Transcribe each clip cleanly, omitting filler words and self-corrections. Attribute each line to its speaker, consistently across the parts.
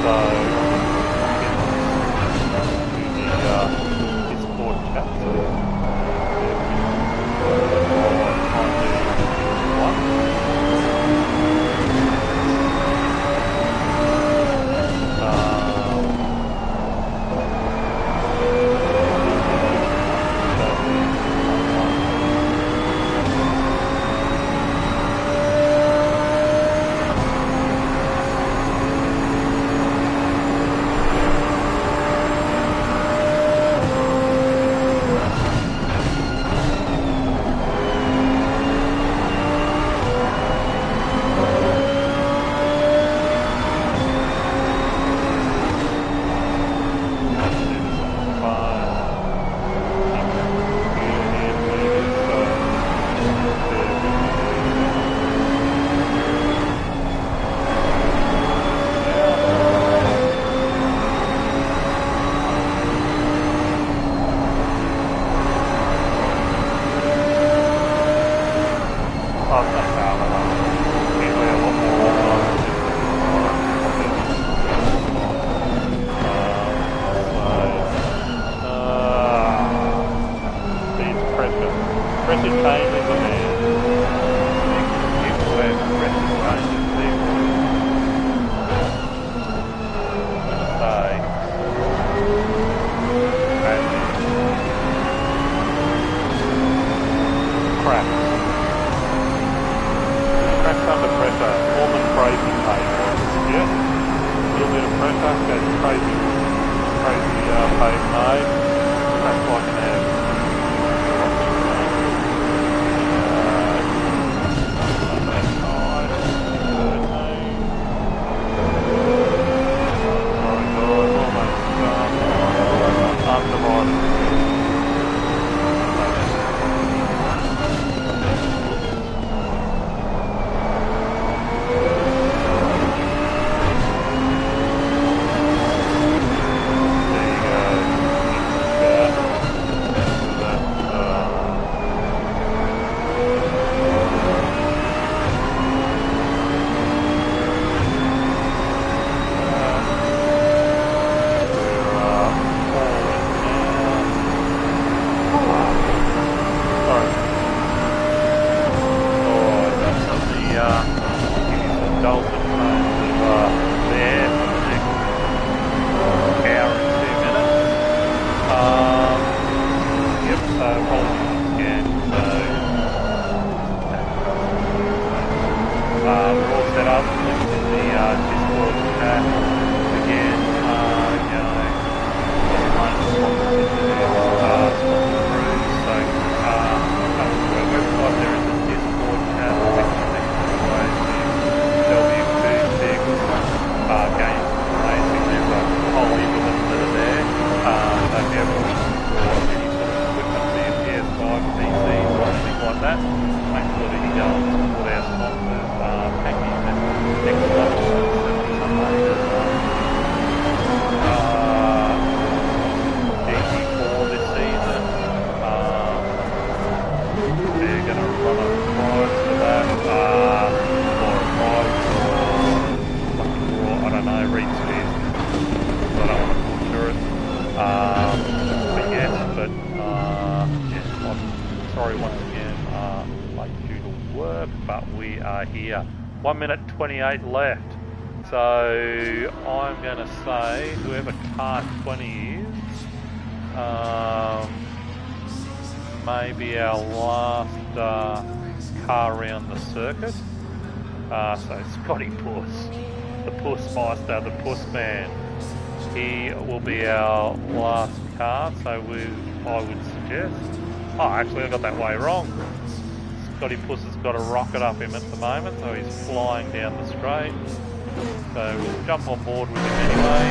Speaker 1: So, the Discord chat. Here, 1 minute 28 left. So I'm going to say whoever car 20 is, maybe our last car around the circuit. So Scotty Puss, the Puss Meister, the Puss Man. He will be our last car. So I would suggest. Oh, actually I got that way wrong. Scotty Puss has got a rocket up him at the moment, so he's flying down the straight. So we'll jump on board with him anyway,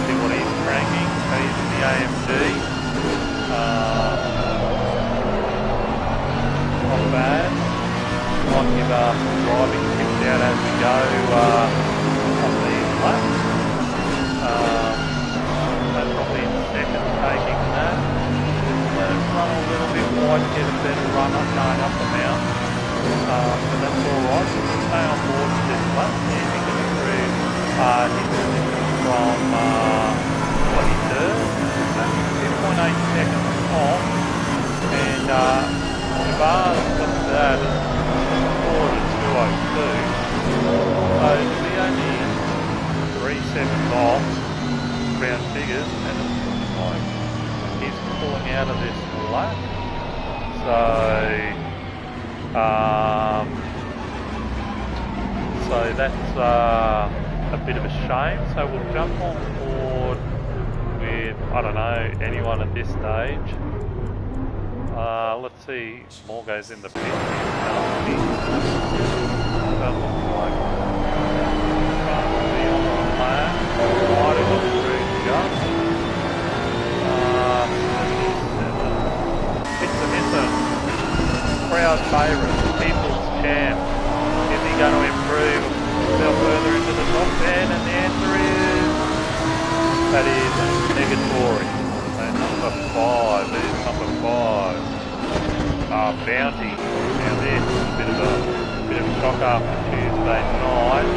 Speaker 1: see what he's cranking. So he's in the AMG. Not bad. Might give some driving tips out as we go on these laps. That's probably in the second taking that. Let it run a little bit wide, get a better run up going up the mountain. But that's alright, so we'll stay on board for this lap, easy to be through from 23rd, 2.8 seconds off, and Jabar's got that scored at 2:02, so it'll be only 3 seconds off round figures, and it looks like he's pulling out of this lap. So that's a bit of a shame. So we'll jump on board with, I don't know, anyone at this stage. Let's see, Morgo's in the pit. Doesn't look like be on the lap. Might have got through just. It's a crowd favourite, people's champ. Is he going to improve himself further into the top 10? And the answer is, that is negatory. And number 5 is number 5. Bounty. Now this is a bit of a shock after Tuesday night.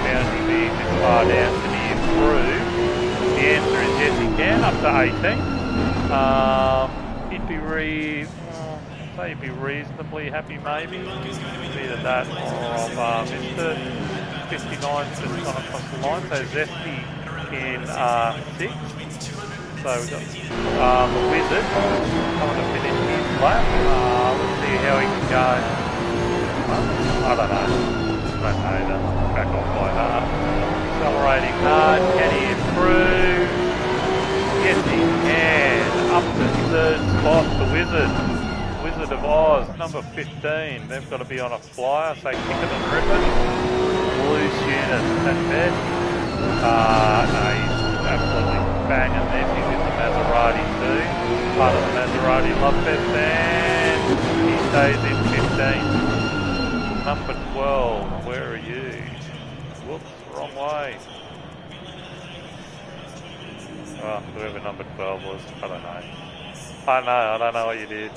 Speaker 1: Bounty being this far down, can he improve? The answer is yes, he can, up to 18. He'd be reasonably happy, maybe. Either that or I've missed it. 59's just gone across the line. So Zesty in 6th. So we've got the Wizard coming to finish his lap. Let's see how he can go. I don't know. Don't know that. Back off by half. Accelerating hard. Can he improve? Yes, he can. Up to 3rd spot, the Wizard. Wizard of Oz, number 15. They've got to be on a flyer, so kick it and rip it. Loose unit, that's best. No, he's absolutely banging this. He's in the Maserati too. Part of the Maserati Love Fest, and he stays in 15th. Number 12, where are you? Whoops, wrong way. Oh, whoever number 12 was, I don't know. I don't know what you did.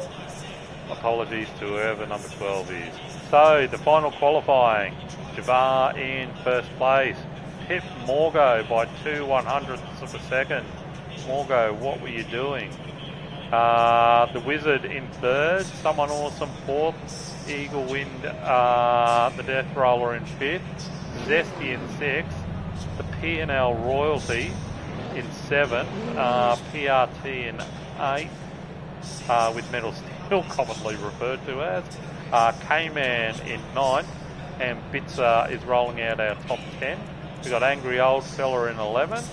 Speaker 1: Apologies to whoever number 12 is. So, the final qualifying. Jabar in 1st place. Pip Morgo by 2/100ths of a second. Morgo, what were you doing? The Wizard in 3rd. Someone Awesome 4th. Eagle Wind, the Death Roller in 5th. Zesty in 6th. The P&L Royalty in 7th. PRT in 8th. With Metal Steel commonly referred to as. K-Man in 9th, and Bitzer is rolling out our top 10. We've got Angry Old Fella in 11th,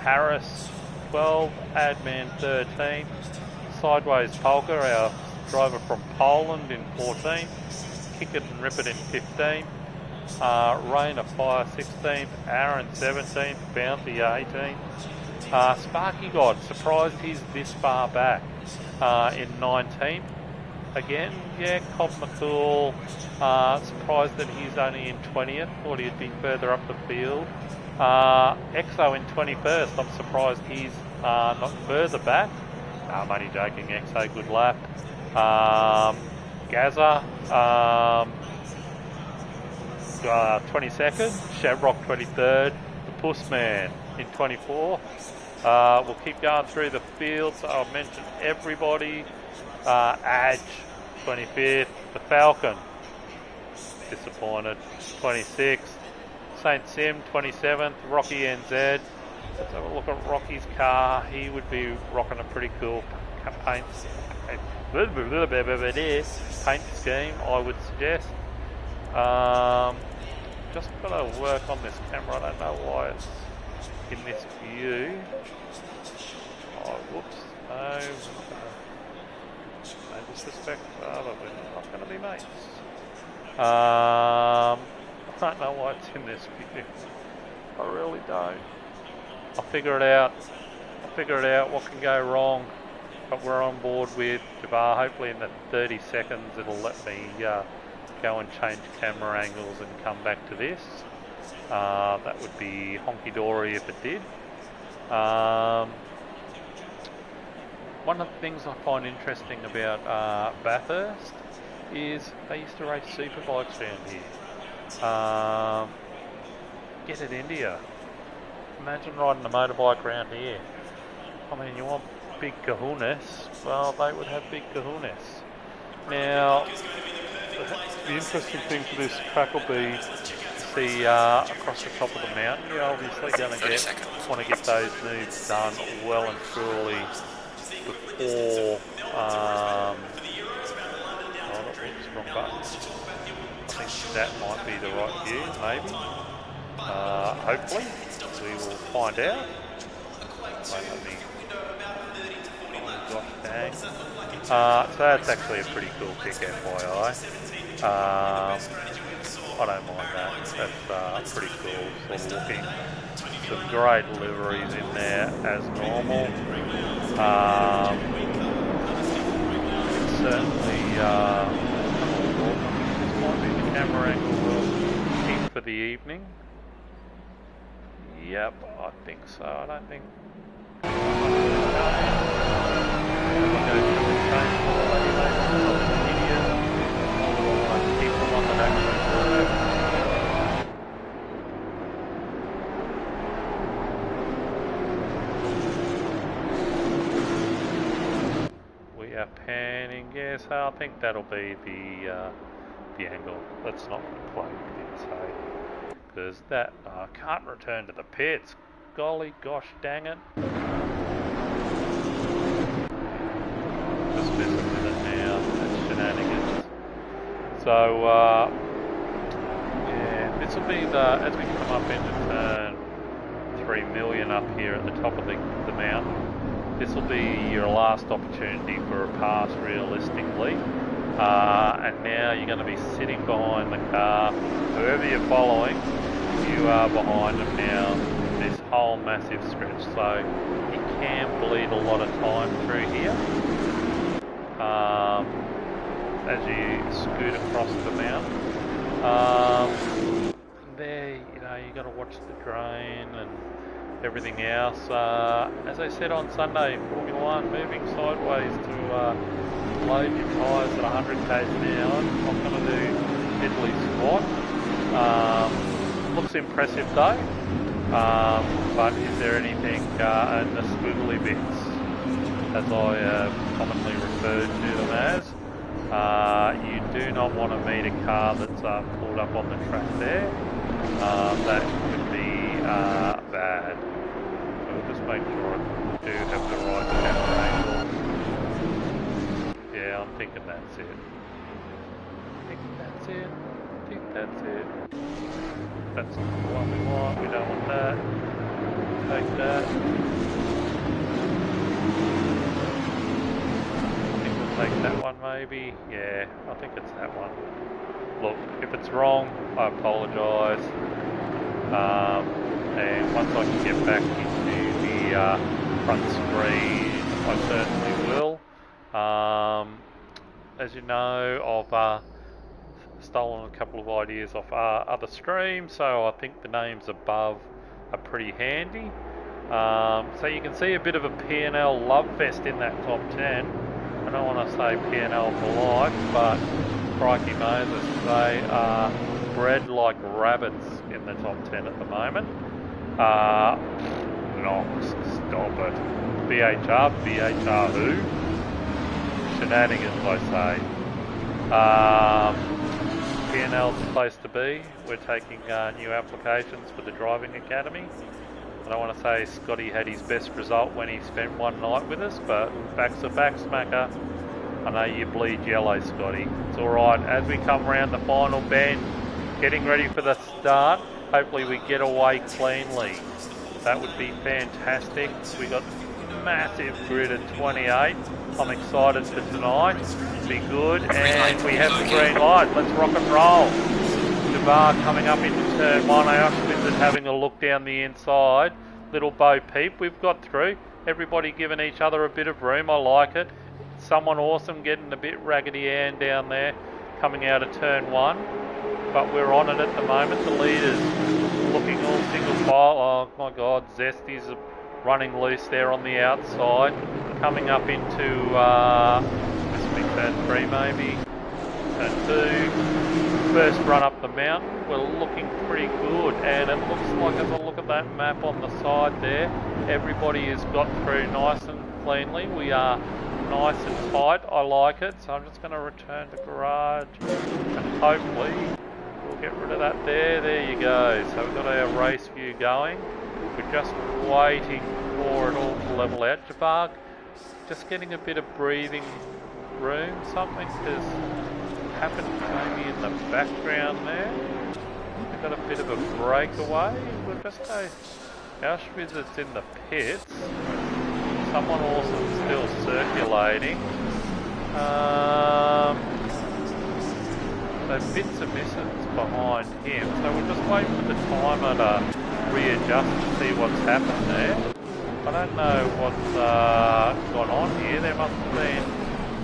Speaker 1: Harris 12, Adman 13th, Sideways Polka, our driver from Poland, in 14th, Kick It and Rip It in 15th, Rain of Fire 16th, Aaron 17th, Bounty 18th, Sparky God, surprised he's this far back, in 19th. Again, yeah, Cobb McCool, surprised that he's only in 20th, thought he'd be further up the field. Exo in 21st, I'm surprised he's not further back. I'm only joking, Exo, good lap. Gaza, 22nd, Shamrock 23rd, the Pussman in 24th. We'll keep going through the field, so I'll mention everybody. Adge, 25th, the Falcon, disappointed, 26th, St. Sim, 27th, Rocky NZ. Let's have a look at Rocky's car. He would be rocking a pretty cool paint scheme, I would suggest. Just got to work on this camera. I don't know why it's in this view. Oh, whoops. No. No disrespect. We're not going to be mates. I don't know why it's in this view. I really don't. I'll figure it out. What can go wrong. But we're on board with Jabar. Hopefully in the 30 seconds it'll let me go and change camera angles and come back to this. That would be honky-dory if it did. One of the things I find interesting about Bathurst is they used to race superbikes around here. get it into you. Imagine riding a motorbike around here. I mean, you want big kahunas, well, they would have big kahunas. Now, the interesting thing for this track will be to see across the top of the mountain. You're obviously going to want to get those moves done well and truly before. Wrong button. I think that might be the right view, maybe. Hopefully, we will find out. Wait, let me. Oh gosh, dang. So that's actually a pretty cool kick, FYI. I don't mind that. That's pretty cool. Sort of looking. Some great liveries in there as normal. Certainly, this might be the camera angle we'll keep for the evening. Yep, I think so. I don't think. We are panning. Yes, I think that'll be the angle. Let's not play with this, hey, because that I can't return to the pits. Golly gosh dang it. Just messing with it now. That's shenanigans. So yeah, this will be the, as we come up into turn 3 million up here at the top of the mountain, this will be your last opportunity for a pass realistically. And now you're going to be sitting behind the car. Whoever you're following, you are behind them now. This whole massive stretch, so you can bleed a lot of time through here as you scoot across the mountain. There, you know, you got to watch the drain and everything else. As I said on Sunday, Formula 1 moving sideways to load your tyres at 100 k's an hour. Not going to do diddly squat. Looks impressive though. But is there anything in the squiggly bits, as I commonly refer to them as? You do not want to meet a car that's pulled up on the track there. That could be bad. So we'll just make sure I do have the right camera angle. Yeah, I'm thinking that's it. I think that's it. That's not the one we want. We don't want that. Take that. I think we'll take that one maybe. Yeah, I think it's that one. Look, if it's wrong, I apologise. And once I can get back into the front screen, I certainly will. As you know, I've stolen a couple of ideas off other streams, so I think the names above are pretty handy. So you can see a bit of a P&L love fest in that top 10. I don't want to say P&L for life, but crikey Moses, they are bred like rabbits in the top 10 at the moment. Knox, stop it. BHR who? Shenanigans, I say. P&L's the place to be. We're taking new applications for the driving academy. I don't want to say Scotty had his best result when he spent one night with us, but back's a back smacker. I know you bleed yellow, Scotty. It's alright. As we come around the final bend, getting ready for the start, hopefully we get away cleanly. That would be fantastic. We got massive grid at 28. I'm excited for tonight. Be good, and we have the green light. Let's rock and roll. Javar coming up into turn 1. Ayoshvins is having a look down the inside. Little Bo Peep we've got through. Everybody giving each other a bit of room. I like it. Someone awesome getting a bit Raggedy Ann down there coming out of turn 1. But we're on it at the moment. The leaders looking all single file. Oh my God, Zesty's running loose there on the outside. Coming up into this will be turn 3 maybe. Turn 2. First run up the mountain, we're looking pretty good, and it looks like, as I look at that map on the side there, everybody has got through nice and cleanly. We are nice and tight. I like it, so I'm just going to return to garage, and hopefully we'll get rid of that there. There you go. So we've got our race view going. We're just waiting for it all to level out. Jabbar, just getting a bit of breathing room. Something has happened maybe in the background there. We've got a bit of a breakaway. We'll just go. Auschwitz in the pits. Someone also still circulating. So bits and misses behind him. So we're just waiting for the timer to readjust to see what's happened there. I don't know what's gone on here. There must have been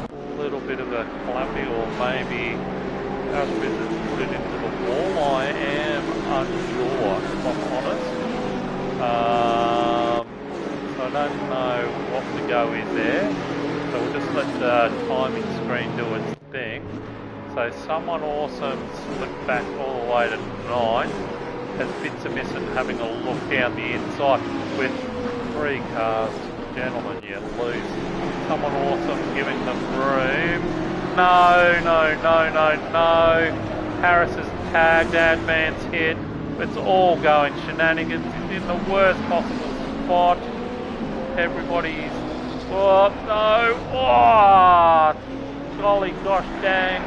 Speaker 1: a little bit of a calamity, or maybe Auschwitz has put it into the wall. I am unsure, if I'm honest. So I don't know what the go is there. So we'll just let the timing screen do its thing. So someone awesome slipped back all the way to 9. Has bits of missing having a look down the inside with 3 cars. Gentlemen, you lose. Someone awesome giving them room. No, no, no, no, no. Harris is tagged, Adman's hit. It's all going shenanigans. It's in the worst possible spot. Everybody's... Oh, no. Oh, golly gosh dang.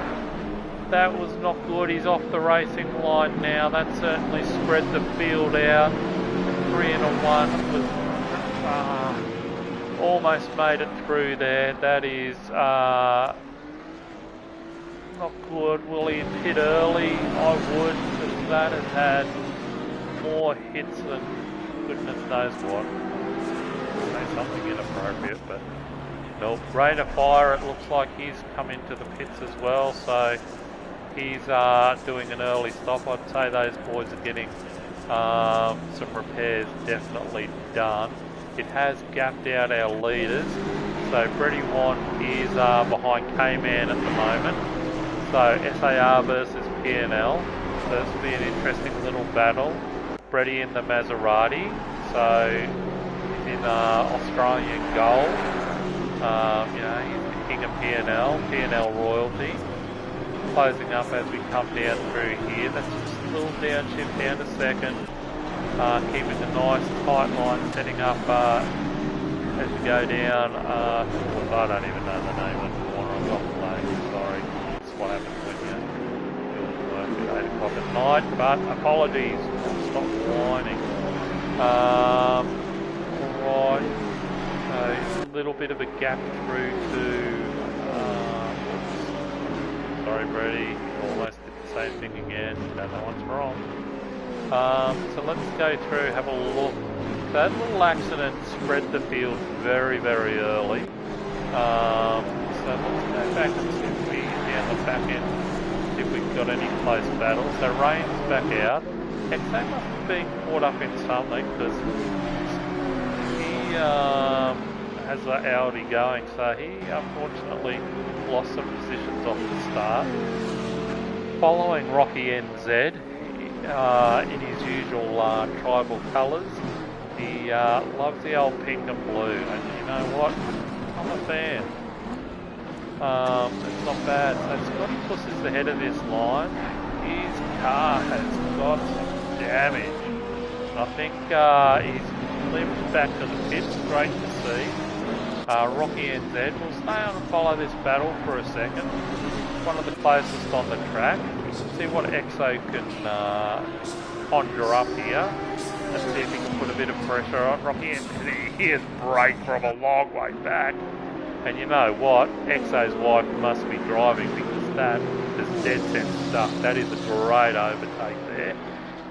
Speaker 1: That was not good. He's off the racing line now. That certainly spread the field out. 3 and 1 was almost made it through there. That is not good. Will he hit early? I would, because that has had more hits than goodness knows what. Say something inappropriate, but nope. Rain of Fire, it looks like he's come into the pits as well, so he's doing an early stop. I'd say those boys are getting some repairs definitely done. It has gapped out our leaders. So Brady Wan is behind K-Man at the moment. So SAR versus PNL. So this will be an interesting little battle. Brady in the Maserati. So he's in Australian gold. You know, he's the king of PNL royalty. Closing up as we come down through here. That's just a little downshift down to second. Keeping a nice tight line, setting up as you go down. I don't even know the name of the corner. I've got playing. Sorry. That's what happens when you're doing work at 8 o'clock at night. But apologies. I'll stop whining. Right. So a little bit of a gap through to. Sorry, Brady, almost did the same thing again. Don't know what's wrong. So let's go through, have a look. That little accident spread the field very, very early. So let's go back and see if we, down the back end, see if we've got any close battles. So Rain's back out. They must have been caught up in something, because he has an Audi going, so he unfortunately lost some positions off the start. Following Rocky NZ in his usual tribal colours, he loves the old pink and blue, and you know what? I'm a fan. It's not bad. So Scotty Puss is the head of this line. His car has got some damage. I think he's limped back to the pits. Great to see. Rocky NZ will stay on and follow this battle for a second. It's one of the closest on the track. See what Exo can conjure up here, and see if he can put a bit of pressure on Rocky NZ. He has brake from a long way back. And you know what? Exo's wife must be driving, because that is dead set stuff. That is a great overtake there.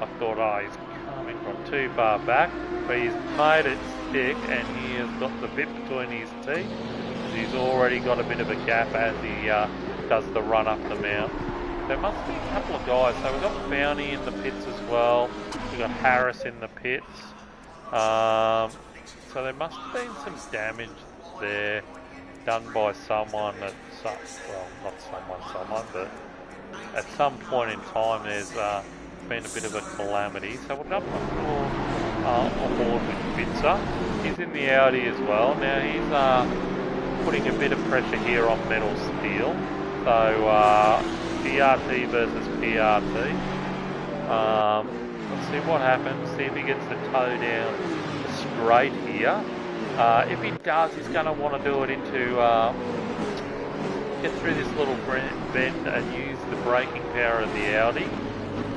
Speaker 1: I thought, oh, he's coming from too far back, but he's made it stick, and he has got the bit between his teeth. He's already got a bit of a gap as he does the run up the mount. There must be a couple of guys. So we've got Bounty in the pits as well. We've got Harris in the pits. So there must have been some damage there done by someone that, well, not someone, but at some point in time there's been a bit of a calamity. So we'll jump on board with Bitzer. He's in the Audi as well. Now he's putting a bit of pressure here on metal steel. So PRT versus PRT. Let's see what happens. See if he gets the toe down straight here. If he does, he's going to want to do it into get through this little bend and use the braking power of the Audi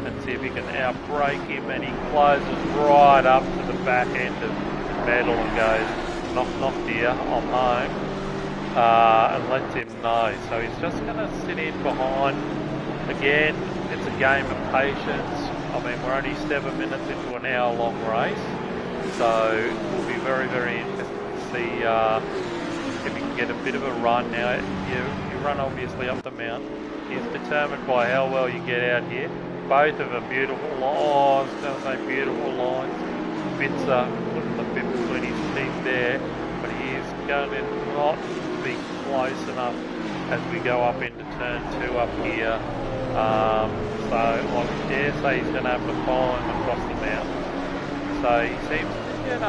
Speaker 1: and see if he can outbrake him, and he closes right up to the back end of metal and goes knock dear, I'm home, and lets him know. So he's just going to sit in behind. Again, it's a game of patience. I mean, we're only 7 minutes into an hour-long race, so it will be very, very interesting to see if he can get a bit of a run. Now, you run obviously up the mountain. He's determined by how well you get out here. Both of them beautiful lines. I was going to say beautiful lines. Bitzer putting the bit between his teeth there, but he is going to not be close enough as we go up into turn 2 up here. So I would dare say he's going to have to follow him across the mountain. So he seems to get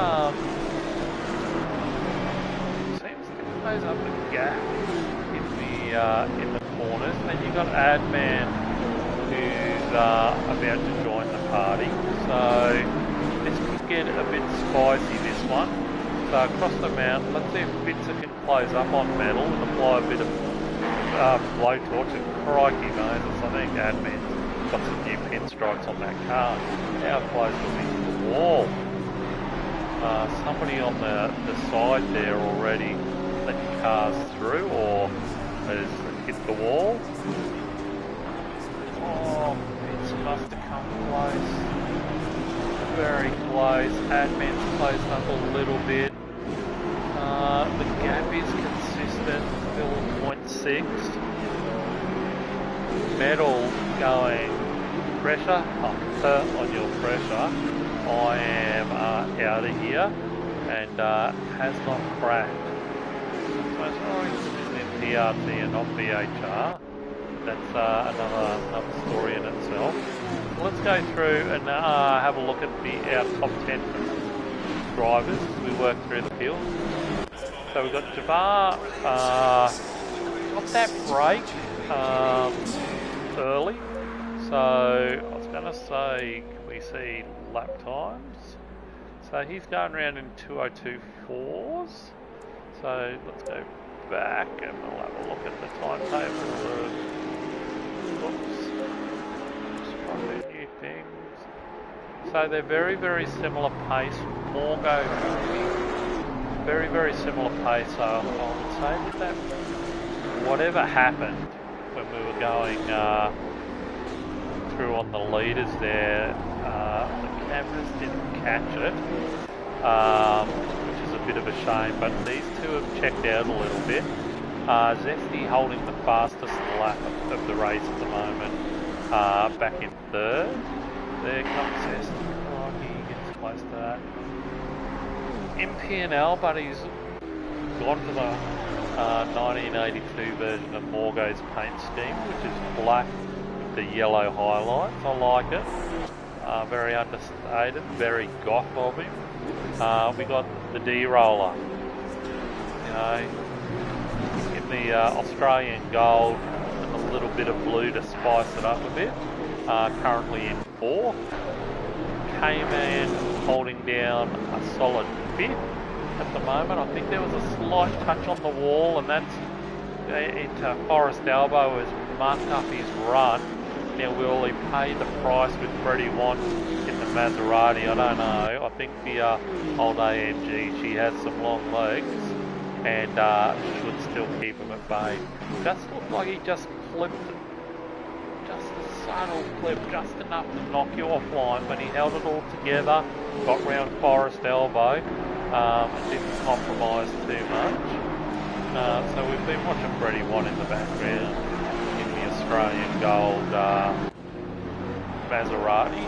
Speaker 1: close up the gap in the corners. Then you've got Adman who's about to join the party. So this could get a bit spicy, this one. So across the mountain, let's see if Bitzer can close up on metal and apply a bit of blowtorch, and crikey Moses, I think Adman's got some new pinstripes on that car. How close was he to the wall? Somebody on the side there already letting cars through, or has hit the wall. Oh, Bitzer must have come close. Very close. Adman's closed up a little bit. The gap is consistent, still 0.6. Metal going pressure, on your pressure. I am out of here and has not cracked. So sorry, this is in PRT and not BHR. That's another story in itself. So let's go through and have a look at our top 10 drivers as we work through the field. So we've got Jabbar, got that break early. So I was going to say, can we see lap times? So he's going around in 2:02.4s. So let's go back and we'll have a look at the timetable. Oops. Just trying to do new things. So they're very, very similar pace. Morgo, very, very similar pace. So I would say that whatever happened when we were going through on the leaders there, the cameras didn't catch it, which is a bit of a shame, but these two have checked out a little bit. Zesty holding the fastest lap of the race at the moment, back in third. There comes Zesty. He gets close to that. MPNL, but he's gone to the 1982 version of Morgo's paint scheme, which is black with the yellow highlights. I like it. Very understated, very goth of him. We got the D-roller, you know, in the Australian gold and a little bit of blue to spice it up a bit. Currently in 4th. K-Man holding down a solid 5th at the moment. I think there was a slight touch on the wall, and that's into Forrest Albo has mucked up his run. Now, will he pay the price with Freddie Want in the Maserati? I don't know. I think the old AMG, she has some long legs and should still keep him at bay. Just looked like he just clipped it. Just a subtle clip, just enough to knock you offline, but he held it all together, got round Forrest Elbow, didn't compromise too much. So we've been watching Freddie Want in the background in the Australian Gold Maserati.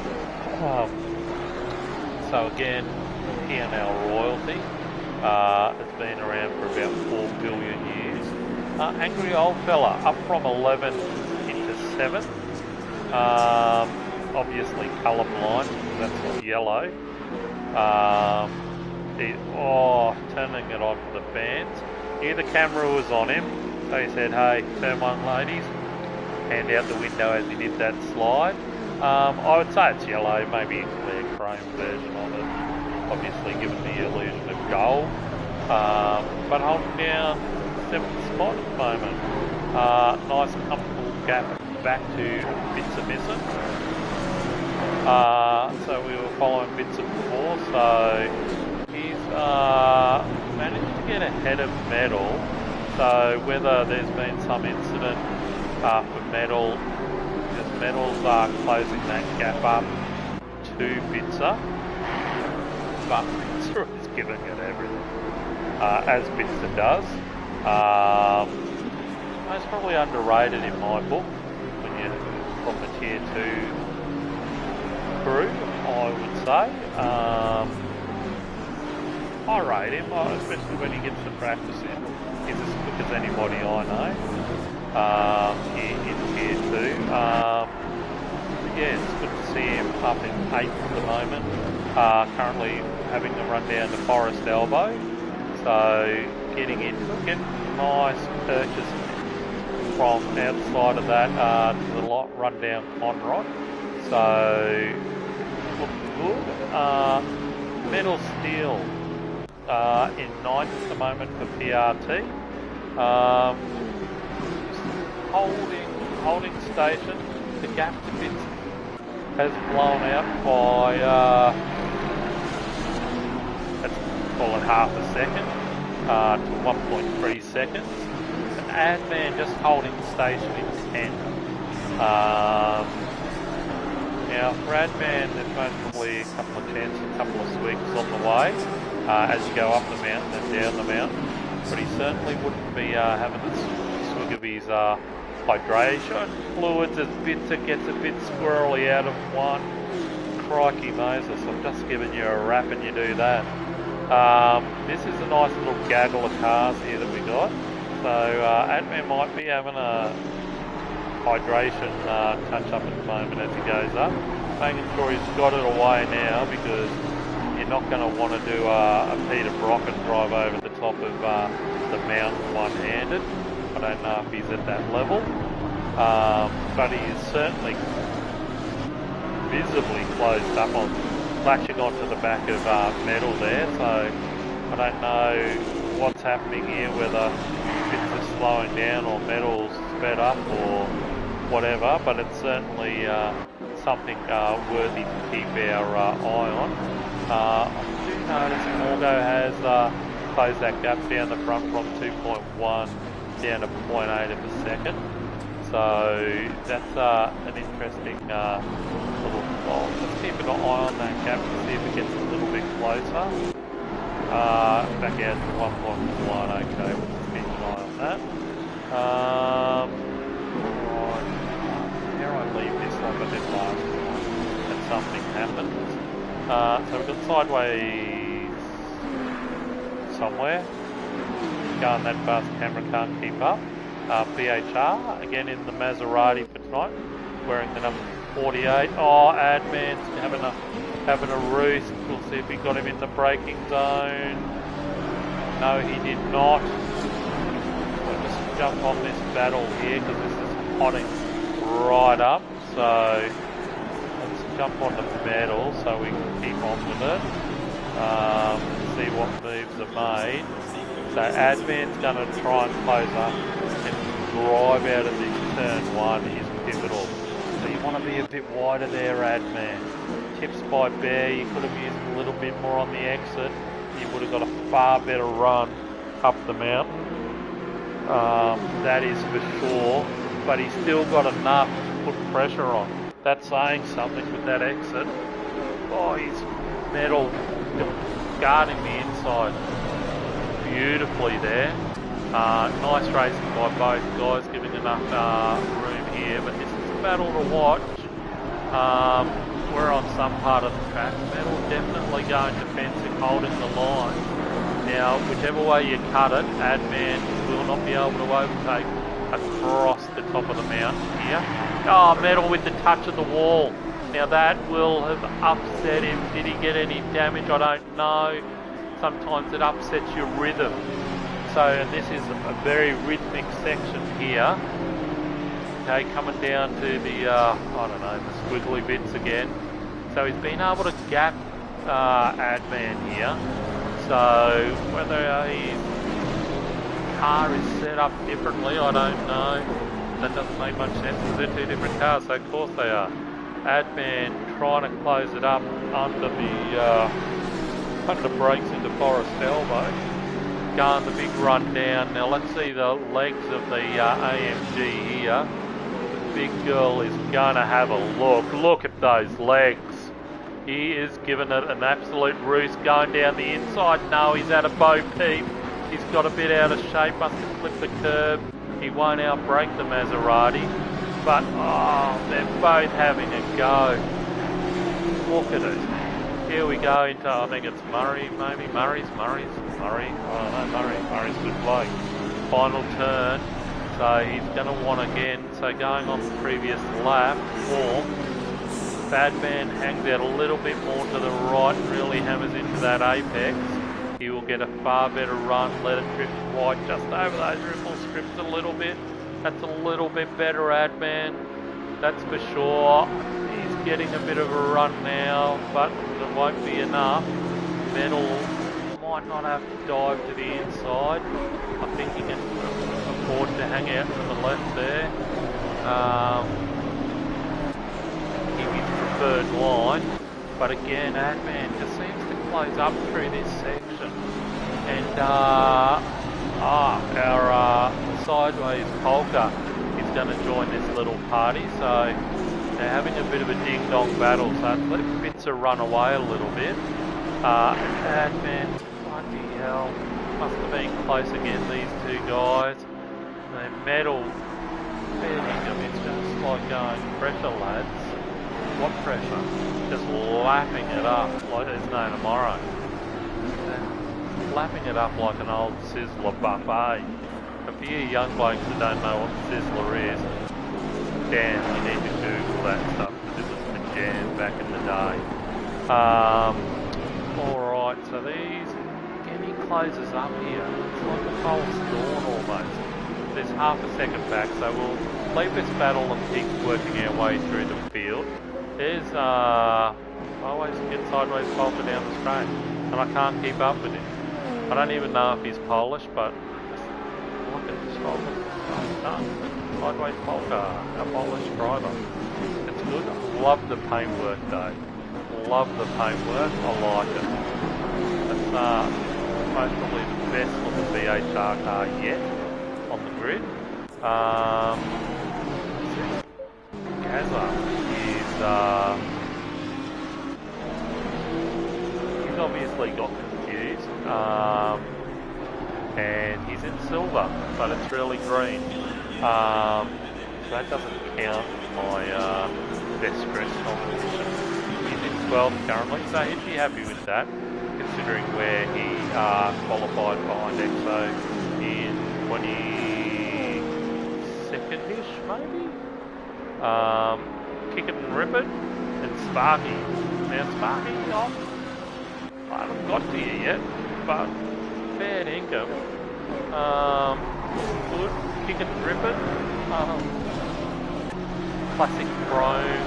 Speaker 1: So again, P&L royalty. It's been around for about 4 billion years. Angry Old Fella up from 11 into 7. Obviously colourblind, that's not yellow. Turning it on for the fans. Here the camera was on him, so he said, hey, turn one ladies, hand out the window as he did that slide. I would say it's yellow, maybe a clear chrome version of it, obviously giving the illusion of gold. But holding down 7th spot at the moment. Nice comfortable gap back to Bitzer missing. So we were following Bitzer before, so he's managed to get ahead of Metal. So whether there's been some incident for Metal, because Metal's closing that gap up to Bitzer, but Bitzer is giving it everything, as Bitzer does. It's probably underrated in my book when you're from the Tier 2 crew, I would say. I rate him, especially when he gets the practice in. He's as quick as anybody I know in Tier 2. Yeah, it's good to see him up in 8th at the moment. Currently having to run down to Forest Elbow. So getting nice purchase from outside of that to the run down Conrod. So looking good. Metal Steel in 9th at the moment for PRT. Holding station. The gap to Bits has blown out by let's call it half a second to 1.3 seconds. And Adman just holding station in 10th. Now for Adman, there's most probably a couple of chances, a couple of swigs on the way as you go up the mountain and down the mountain, but he certainly wouldn't be having a swig of his hydration fluids as Bitzer gets a bit squirrely out of one. Crikey Moses, I'm just giving you a rap and you do that. This is a nice little gaggle of cars here that we got, so Adman might be having a hydration touch up at the moment as he goes up, making sure he's got it away now, because you're not going to want to do a Peter Brock and drive over the top of the mountain one-handed. I don't know if he's at that level, but he is certainly visibly closed up on flashing onto the back of Metal there, so I don't know what's happening here, whether Bits is slowing down or Metal's sped up or whatever, but it's certainly something worthy to keep our eye on. I do notice Morgo has closed that gap down the front from 2.1 down to 0.8 of a second, so that's an interesting little fault. Let's keep an eye on that gap to see if it gets a little bit closer. Back out to 1.1, okay, we'll just keep an eye on that. Right, here I leave this one, but then last one, and something happens. So we've got sideways somewhere. Going that fast, camera can't keep up. BHR, again in the Maserati for tonight, wearing the number 48. Oh, Adman's having a roost. We'll see if he got him in the braking zone. No, he did not. We'll just jump on this battle here, because this is hotting right up. So let's jump on the Metal so we can keep on with it. See what moves are made. So Adman's going to try and close up and drive out of this turn 1 is pivotal. So you want to be a bit wider there, Adman. Tips by Bear, you could have used a little bit more on the exit. You would have got a far better run up the mountain. That is for sure. But he's still got enough to put pressure on. That's saying something with that exit. Oh, he's Metal guarding the inside beautifully there. Nice racing by both guys, giving enough room here, but this is a battle to watch. We're on some part of the track. Metal definitely going defensive, holding the line. Now, whichever way you cut it, Adman will not be able to overtake across the top of the mountain here. Oh, metal with the touch of the wall. Now that will have upset him. Did he get any damage? I don't know. Sometimes it upsets your rhythm. So, and this is a very rhythmic section here. Okay, coming down to the, I don't know, the squiggly bits again. So he's been able to gap Adman here. So whether his car is set up differently, I don't know. That doesn't make much sense because they're two different cars, so of course they are. Adman trying to close it up under the brakes into Forest Elbow. Going the big run down. Now let's see the legs of the AMG here. The big girl is gonna have a look. Look at those legs. He is giving it an absolute roost going down the inside. No, he's at a Bo Peep. He's got a bit out of shape, must have clipped the curb. He won't outbrake the Maserati. But, oh, they're both having a go. Look at it. Here we go into, I think it's Murray, maybe. Murray. I don't know, Murray's a good bloke. Final turn. So he's going to want again. So going on the previous lap, Badman hangs out a little bit more to the right and really hammers into that apex. He will get a far better run, let it drift wide just over those ripple strips a little bit. That's a little bit better, Adman. That's for sure. He's getting a bit of a run now, but it won't be enough. Metal might not have to dive to the inside. I think he can afford to hang out to the left there. Third line, but again Adman just seems to close up through this section, and our sideways polka is going to join this little party, so they're having a bit of a ding-dong battle, so it's let Bitzer run away a little bit. Adman, bloody hell, must have been close again, these two guys. Their metal, it's just like going pressure, lads. What pressure? Just lapping it up like there's no tomorrow. Lapping it up like an old sizzler buffet. For you young blokes that don't know what sizzler is, damn, you need to Google that stuff because it was the jam back in the day. Alright, so these, again he closes up here. It's like a false dawn almost. There's half a second back, so we'll leave this battle and keep working our way through the field. There's, I always get sideways polka down the straight, and I can't keep up with him. I don't even know if he's Polish, but look at this sideways polka, a Polish driver. It's good. Love the paintwork though. Love the paintwork. I like it. It's most probably the best looking VHR car yet on the grid. Gaza. He's obviously got confused, and he's in silver, but it's really green, so that doesn't count my best dress competition. He's in 12th currently, so he'd be happy with that, considering where he qualified behind EXO in 22nd-ish, maybe? Kick it and rip it, and Sparky. Now Sparky, I haven't got to you yet, but fair income. Good, kick it and rip it. Classic chrome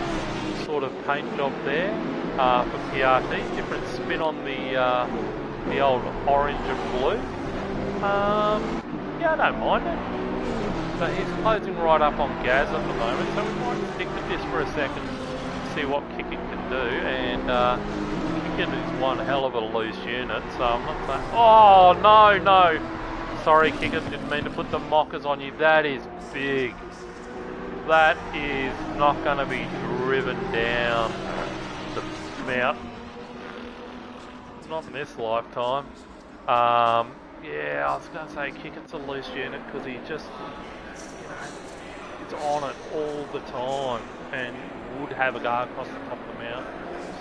Speaker 1: sort of paint job there for PRT. Different spin on the old orange and blue. Yeah, I don't mind it. So he's closing right up on Gaz at the moment, so we might stick with this for a second, see what kicking can do, and kicking is one hell of a loose unit, so I'm not saying, oh no, sorry Kicker, didn't mean to put the mockers on you, that is big, that is not going to be driven down the mountain, not in this lifetime. Yeah, I was going to say Kicker's a loose unit because he just, it's on it all the time and would have a go across the top of the mountain.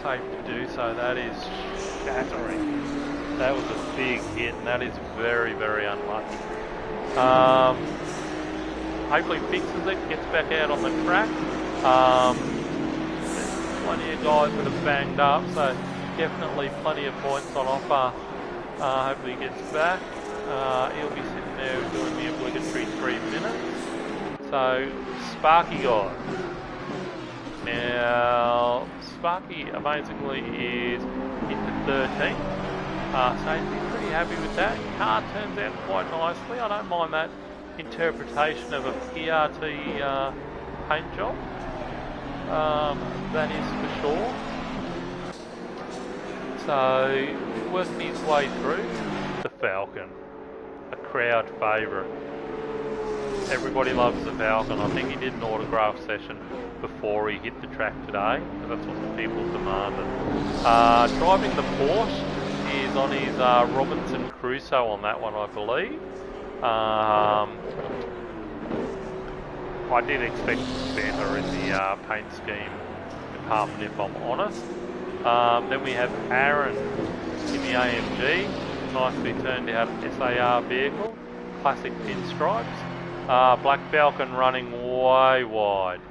Speaker 1: Safe to do so. That is shattering. That was a big hit and that is very, very unlucky. hopefully fixes it, gets back out on the track. There's plenty of guys that have banged up, so definitely plenty of points on offer. Hopefully he gets back. He'll be sitting there doing the obligatory 3 minutes. So, Sparky guy. Now, Sparky amazingly is into 13. So he's been pretty happy with that. Car turns out quite nicely. I don't mind that interpretation of a PRT paint job. That is for sure. So, working his way through the Falcon, a crowd favourite. Everybody loves the Falcon. I think he did an autograph session before he hit the track today. That's what the people demanded. Driving the Porsche is on his Robinson Crusoe on that one, I believe. I did expect better in the paint scheme department, if I'm honest. Then we have Aaron in the AMG, nicely turned out SAR vehicle, classic pinstripes. Black Falcon running way wide.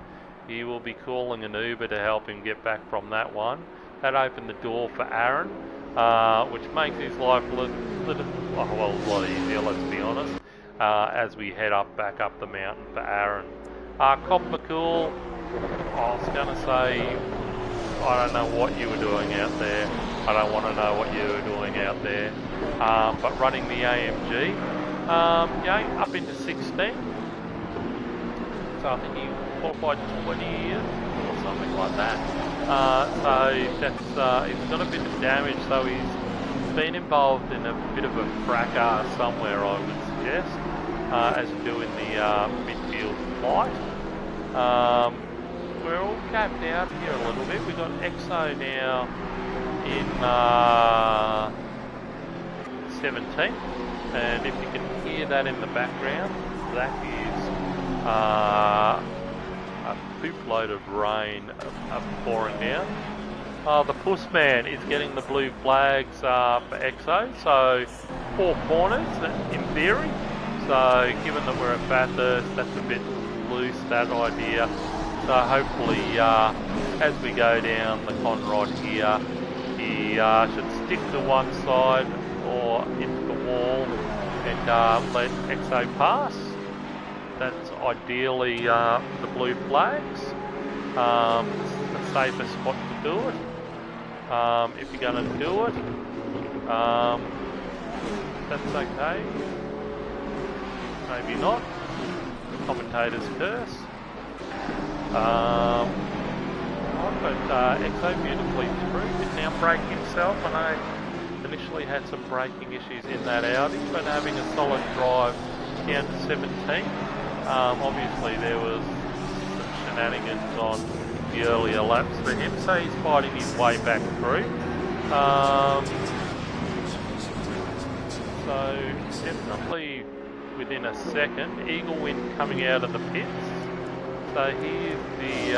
Speaker 1: He will be calling an Uber to help him get back from that one. That opened the door for Aaron, which makes his life a lot easier, let's be honest, as we head back up the mountain for Aaron. Cop McCool, I was going to say, I don't know what you were doing out there. I don't want to know what you were doing out there. But running the AMG, up into 16. So I think he qualified 20 or something like that. So that's he's got a bit of damage. So he's been involved in a bit of a fracas somewhere, I would suggest, as you do in the midfield fight. We're all capped out here a little bit. We've got EXO now in 17, and if you can hear that in the background, that is a poop load of rain pouring down. The Pussman is getting the blue flags for EXO, so 4 corners in theory. So given that we're at Bathurst, that's a bit loose, that idea. So hopefully as we go down the Conrod here, he should stick to one side or into the wall and let EXO pass. That's ideally the blue flags. The safest spot to do it. If you're going to do it, that's okay. Maybe not. Commentator's curse. But EXO beautifully through. Is now braking himself. I know initially had some braking issues in that Audi, but having a solid drive down to 17. Obviously there was some shenanigans on the earlier laps for him, so he's fighting his way back through. So definitely within a second. Eagle Wind coming out of the pits. So he is the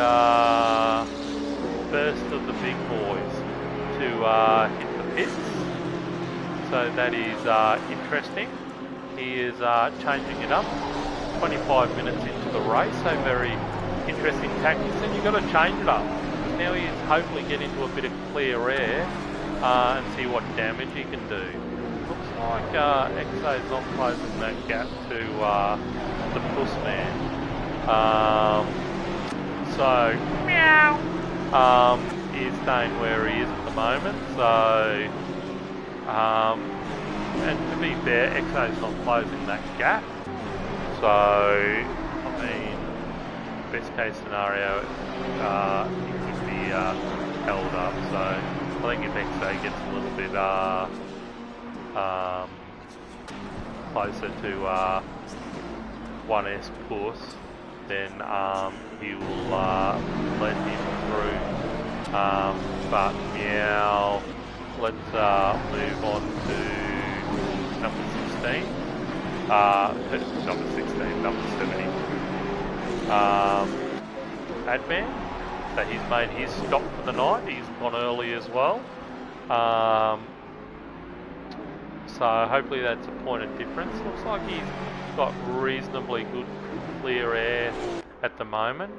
Speaker 1: first of the big boys to hit the pits. So that is interesting. He is changing it up. 25 minutes into the race, so very interesting tactics, and you've got to change it up. Now he is hopefully get into a bit of clear air and see what damage he can do. Looks like EXO's not closing that gap to the Pussman. So, meow, he's staying where he is at the moment, so, and to be fair, EXO's not closing that gap. So, I mean, best case scenario, he could be held up. So, I think if EXO gets a little bit closer to 1S Puss, then he will let him through. But meow, let's move on to number 16. Number 16, number 70. Adman, so he's made his stop for the night. He's gone early as well. So hopefully that's a point of difference. Looks like he's got reasonably good clear air at the moment.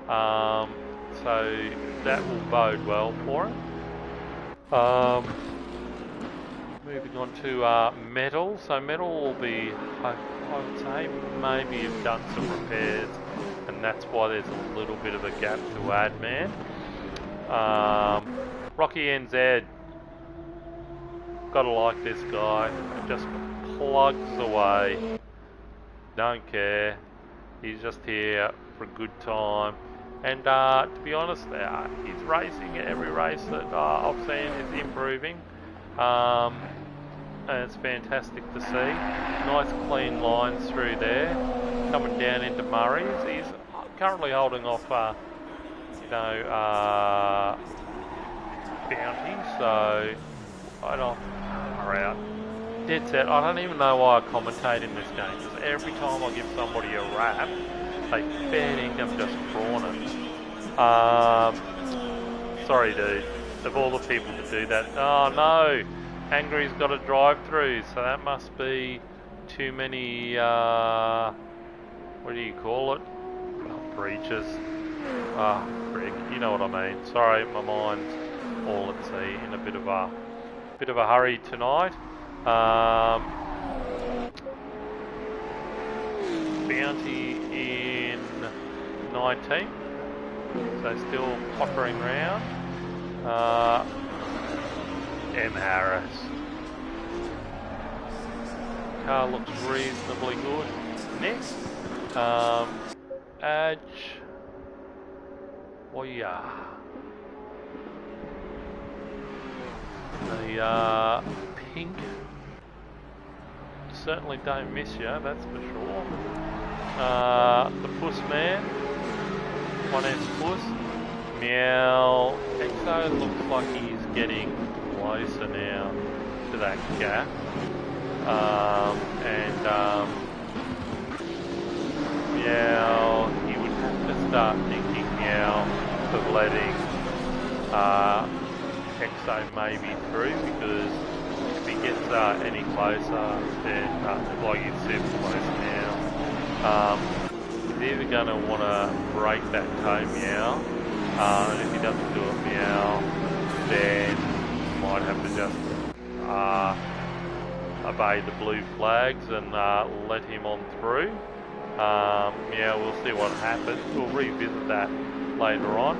Speaker 1: So that will bode well for him. Moving on to metal. So metal will be, I would say, maybe you've done some repairs, and that's why there's a little bit of a gap to add, man. Rocky NZ. Gotta like this guy. Just plugs away. Don't care. He's just here for a good time. And to be honest, he's racing. Every race that I've seen is improving. And it's fantastic to see. Nice clean lines through there. Coming down into Murray's. He's currently holding off, Bounty. So I don't out. Dead set. I don't even know why I commentate in this game, because every time I give somebody a rap, they fair income just prawn it. Sorry, dude. Of all the people to do that. Oh no! Angry's got a drive-through, so that must be too many. What do you call it? Oh, breaches. Frick. You know what I mean. Sorry, my mind's all at sea in a bit of a hurry tonight. Bounty in 19th, so still pottering round. M. Harris. Car looks reasonably good. Next, Edge. The pink. Certainly don't miss you, that's for sure. The Puss Man. 1S Puss. Meow. Exo looks like he's getting closer now to that gap. Meow. He would have to start thinking Meow of letting Exo maybe through, because if he gets any closer, then like he's super close now. He's either going to want to break that toe Meow, and if he doesn't do it Meow, then he might have to just obey the blue flags and let him on through. Yeah, we'll see what happens. We'll revisit that later on.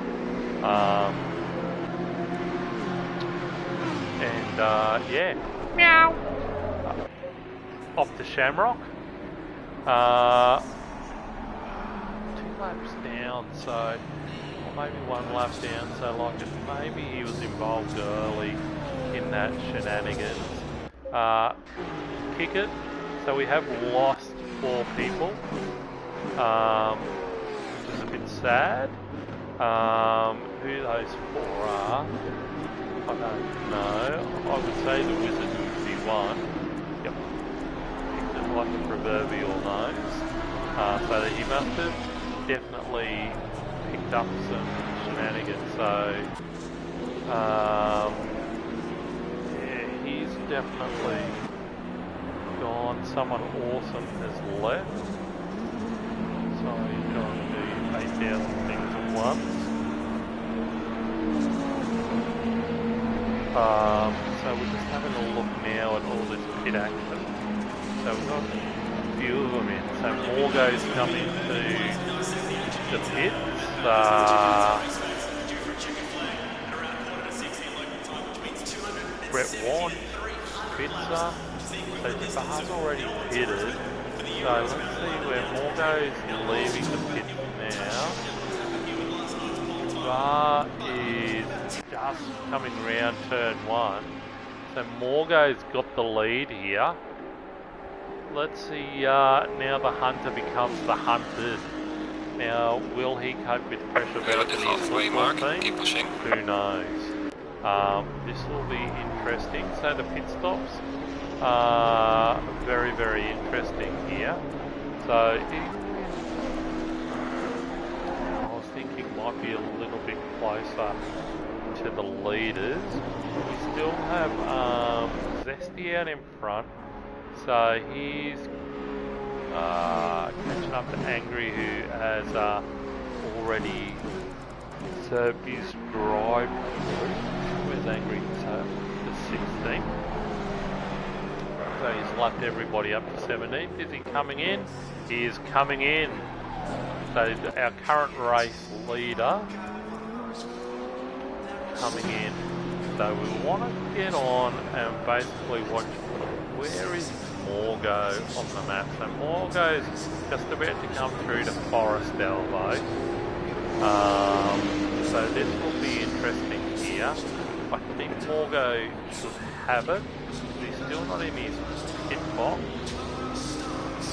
Speaker 1: Yeah. Meow. Off to Shamrock. 2 laps down, so, or maybe 1 lap down, so like maybe he was involved early in that shenanigans. Kick it. So we have lost 4 people, which is a bit sad. Who those 4 are, I don't know. I would say the Wizard would be one. Yep. Picked it like a proverbial nose. So that he must have definitely picked up some shenanigans. So, yeah, he's definitely gone. Someone awesome has left. So he's going to do 8,000 things at once. So we're just having a look now at all this pit action. So we've got a few of them in. So Morgo's coming to the pits. Brett Warren, Spitzer. So Bar's already pitted. So let's see where Morgo's leaving the pit now. Bar is just coming round turn 1. So Morgo's got the lead here. Let's see, now the hunter becomes the hunted. Now, will he cope with pressure better than his football team?
Speaker 2: Keep pushing.
Speaker 1: Who knows? This will be interesting. So the pit stops are very, very interesting here. So might be a little bit closer to the leaders. We still have Zesty out in front. So he's catching up to Angry, who has already served his drive. Where's Angry? So the 16th. So he's lapped everybody up to 17th. Is he coming in? He is coming in. So our current race leader coming in. So we want to get on and basically watch where is Morgo on the map. So Morgo's just about to come through to Forest Elbow. So this will be interesting here. I think Morgo should have it. He's still not in his pit box.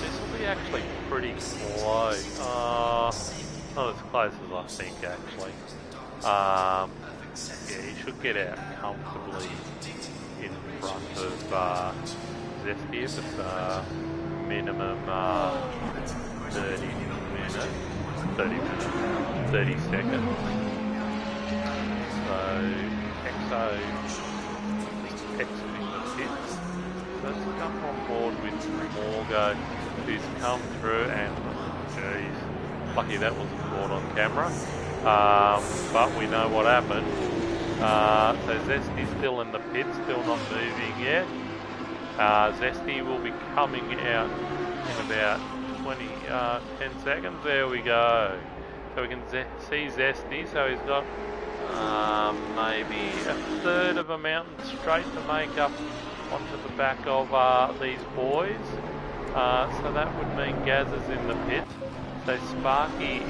Speaker 1: This will be actually pretty close. Not as close as I think actually. Yeah, he should get out comfortably in front of Zesty. It's minimum 30 seconds. So Exo exiting the pits. So let's come on board with Morgo, who's come through, and geez, lucky that wasn't caught on camera. But we know what happened. So Zesty's still in the pit, still not moving yet. Zesty will be coming out in about 10 seconds. There we go. So we can see Zesty. So he's got maybe a third of a mountain straight to make up onto the back of these boys. So that would mean Gaz is in the pit. So Sparky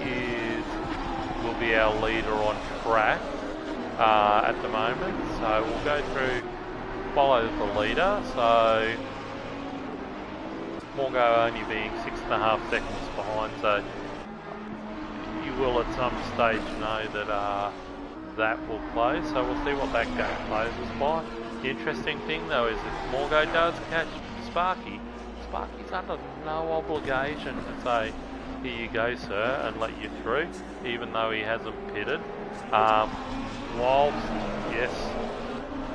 Speaker 1: will be our leader on track at the moment. So we'll go through, follow the leader. So Morgo only being 6.5 seconds behind. So you will at some stage know that that will close. So we'll see what that game closes by. The interesting thing though is if Morgo does catch Sparky's under no obligation to say, here you go sir, and let you through, even though he hasn't pitted. Whilst, yes,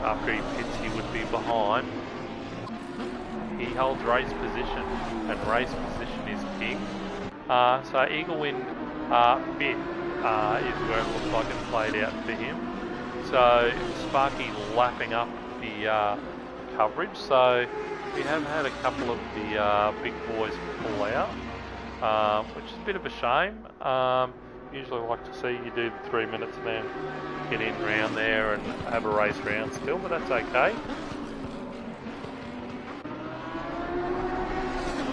Speaker 1: after he pits he would be behind, he holds race position, and race position is king. So Eagle Wind bit is where it looks like it's played out for him. So Sparky lapping up the coverage, so we have had a couple of the big boys pull out, which is a bit of a shame. Usually I like to see you do the 3 minutes and then get in round there and have a race round still, but that's okay.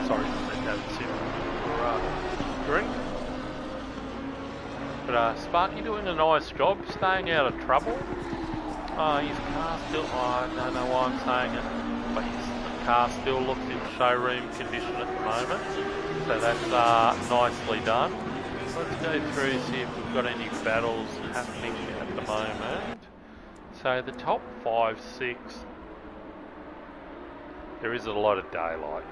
Speaker 1: Sorry, I have a sip for drink. But Sparky doing a nice job, staying out of trouble. His car still, I don't know why I'm saying it, but his car still looks in showroom condition at the moment. So that's nicely done. Let's go through, see if we've got any battles happening at the moment. So the top 5, 6, there is a lot of daylight.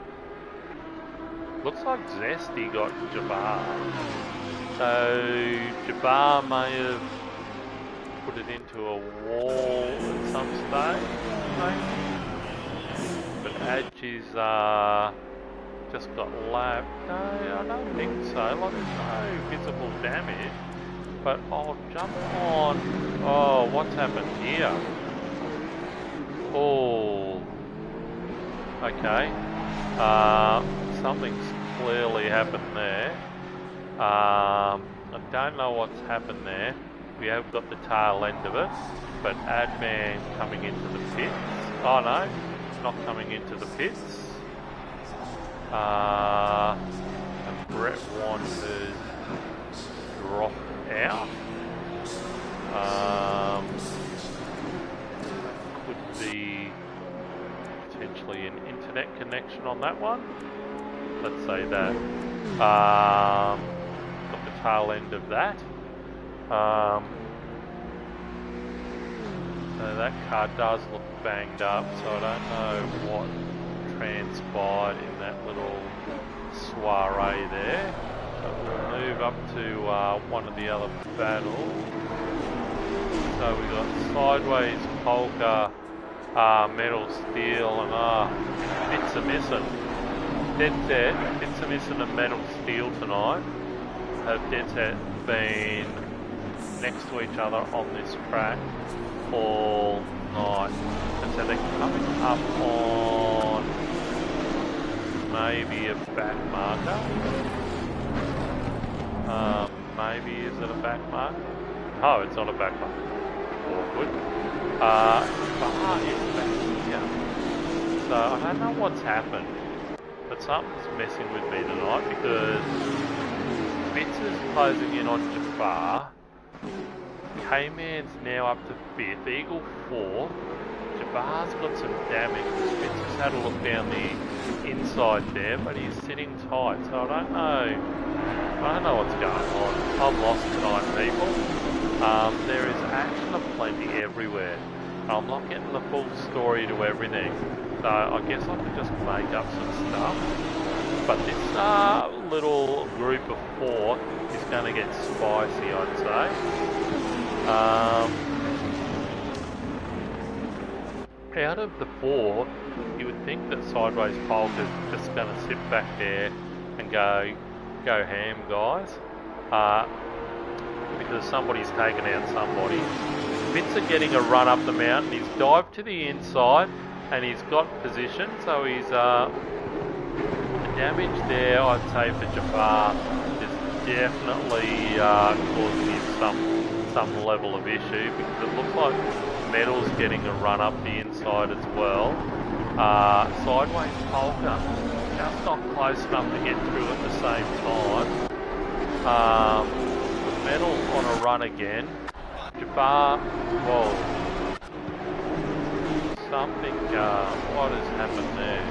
Speaker 1: Looks like Zesty got Jabbar. So Jabbar may have put it into a wall at some stage, maybe. But Adge is just got lapped. No, I don't think so. Like, there's no visible damage. But I'll jump on. Oh, what's happened here? Oh. Okay. Something's clearly happened there. I don't know what's happened there. We have got the tail end of it. But Adman coming into the pits. Oh no, not coming into the pits. And Brett Wanders dropped out. Could be potentially an internet connection on that one. Let's say that. Got the tail end of that. So that car does look banged up, so I don't know what transpired in that little soiree there. But we'll move up to one of the other battles. So we got Sideways Polka Metal, steel, and bits are missing. Dead set, bits are missing and metal, steel tonight. Have dead set been next to each other on this track all night. And so they're coming up on maybe a back marker. Maybe is it a back marker? No, it's not a back marker. Awkward. Bar is back here. So I don't know what's happened, but something's messing with me tonight because Bits is closing in on Jafar. K-Man's now up to 5th, Eagle 4th. Jafar's got some damage. Spitz has had a look down the inside there, but he's sitting tight, so I don't know what's going on. I'm lost tonight, people. There is action aplenty everywhere. I'm not getting the full story to everything, so I guess I could just make up some stuff. But this little group of 4 is going to get spicy, I'd say. Out of the 4, you would think that Sideways Polka's just going to sit back there and go ham, guys. Because somebody's taken out somebody. Bits are getting a run up the mountain. He's dived to the inside and he's got position, so he's the damage there, I'd say, for Jafar is definitely causing him some level of issue, because it looks like Metal's getting a run up the inside as well. Sideways Polka just not close enough to get through at the same time. Metal on a run again. Jafar, whoa. Something, what has happened there?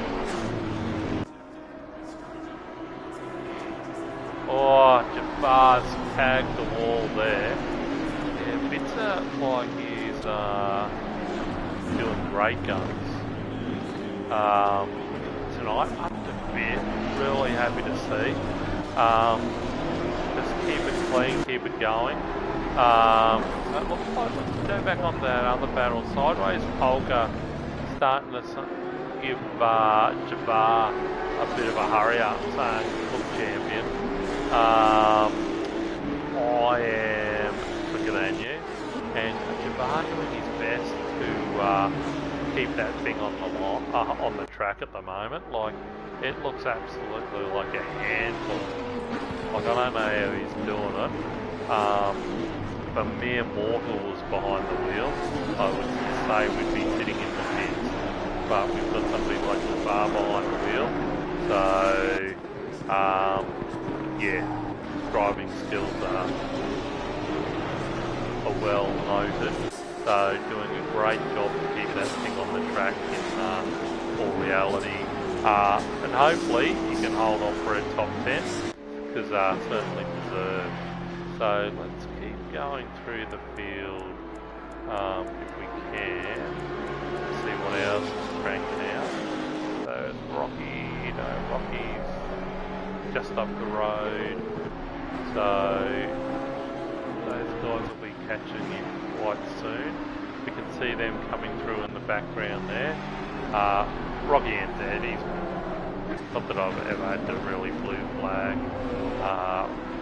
Speaker 1: Oh, Jafar's tagged the wall there. Yeah, Bitzer, like he's doing great guns. Tonight, up to 5th, really happy to see. Just keep it clean, keep it going. It looks like, let's go back on that other battle. Sideways Polka starting to give Jafar a bit of a hurry up, saying, look, champion. I am quicker than you, and Jafar doing his best to keep that thing on the track at the moment. Like, it looks absolutely like a handful. Like, I don't know how he's doing it. If a mere mortal was behind the wheel, I would say we'd be sitting in the pits. But we've got somebody like Jafar behind the wheel, so yeah, driving skills are well noted. So doing a great job to keep that thing on the track in all reality. And hopefully you can hold on for a top 10, because certainly deserved. So let's keep going through the field if we can. See what else is cranking out. So Rocky's just up the road. So those guys will be catching in quite soon. We can see them coming through in the background there. Rocky and Zed, not that I've ever had to really blue flag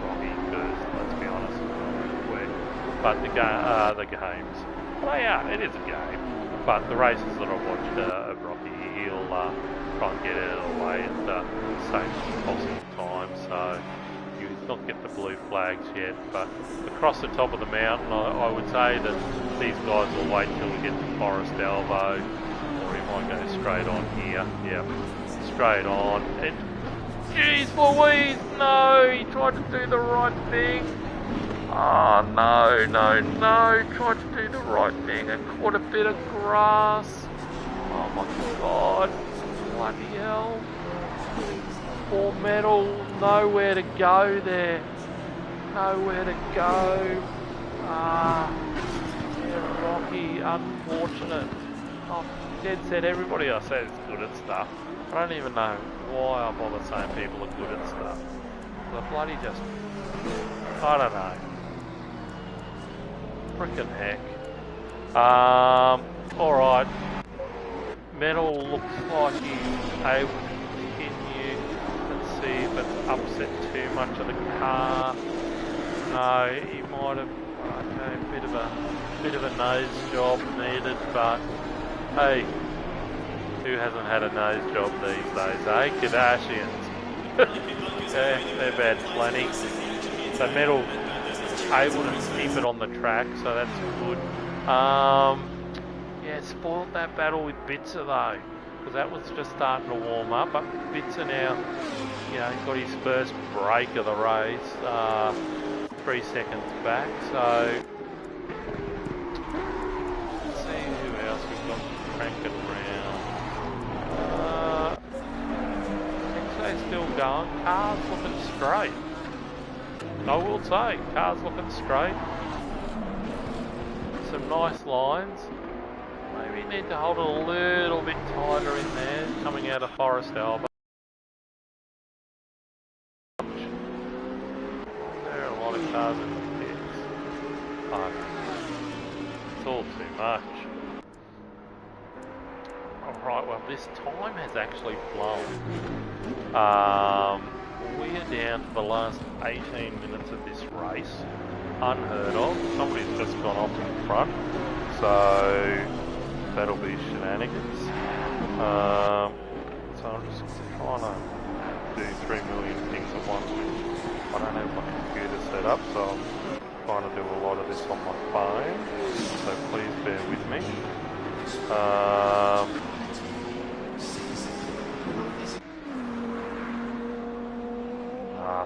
Speaker 1: Rocky, because let's be honest, it's quick. But the games, it is a game. But the races that I've watched of Rocky, he'll try and get out of the way at the same possible time. So he's not get the blue flags yet. But across the top of the mountain, I would say that these guys will wait till we get to Forest Elbow, or he might go straight on here. Yeah, straight on. And jeez Louise, no, he tried to do the right thing. Oh, no, tried to do the right thing and caught a bit of grass. Oh my god, bloody hell. Poor Metal, nowhere to go there. Nowhere to go. Yeah, Rocky, unfortunate. Oh, dead set, everybody I say is good at stuff. I don't even know why I bother saying people are good at stuff. The bloody just, I don't know. Frickin' heck. Alright. Metal looks like he's able to continue. Let's see if it's upset too much of the car. No, he might have, okay, a bit of a nose job needed, but hey, who hasn't had a nose job these days, eh? Kardashians. Yeah, they've had plenty. So Metal able to keep it on the track, so that's good. Yeah, spoiled that battle with Bitzer though, because that was just starting to warm up. But Bitzer now, you know, got his first break of the race, 3 seconds back. So let's see who else we've got cranking around. X's still going. Car's looking straight. I will say, car's looking straight. Some nice lines. Maybe need to hold it a little bit tighter in there, coming out of Forest Albert. There are a lot of cars in the pits. Oh, it's all too much. Alright, well this time has actually flown. We are down to the last 18 minutes of this race. Unheard of. Somebody's just gone off in front. So that'll be shenanigans. So I'm just trying to do 3 million things at once, which I don't have my computer set up, so I'm trying to do a lot of this on my phone. So please bear with me.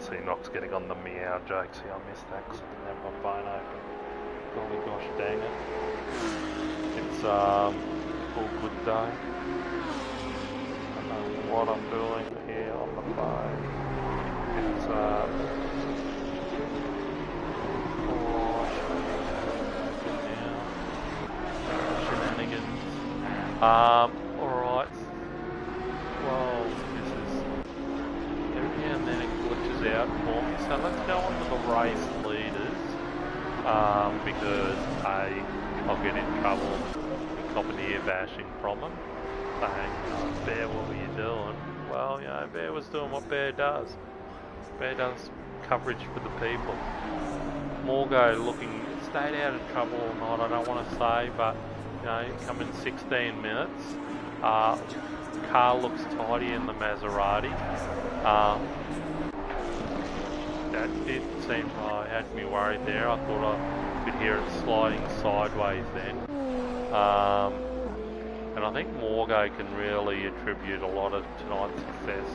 Speaker 1: See, Knox getting on the meow joke. See, I missed that because I didn't have my phone open. Golly gosh dang it. It's all good though. I don't know what I'm doing here on the phone. It's shenanigans. Alright. Well, this is every now and then it glitches out for me. So let's go on to the race leaders. Because I'll get in trouble and cop an ear bashing from them, saying, oh, Bear, what were you doing? Well, you know, Bear was doing what Bear does. Bear does coverage for the people. Morgo stayed out of trouble or not, I don't want to say, but, you know, coming 16 minutes. Car looks tidy in the Maserati. That did seem, had me worried there. I thought I could hear it sliding sideways then. And I think Morgo can really attribute a lot of tonight's success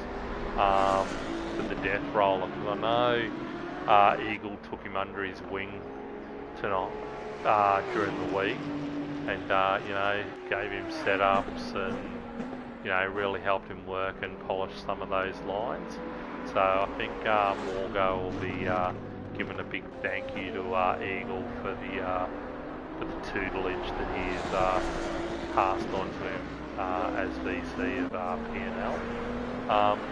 Speaker 1: to the death roller, because I know Eagle took him under his wing tonight during the week, and you know, gave him setups and, you know, really helped him work and polish some of those lines. So I think Morgo will be giving a big thank you to Eagle for the tutelage that he has passed on to him as VC of P&L.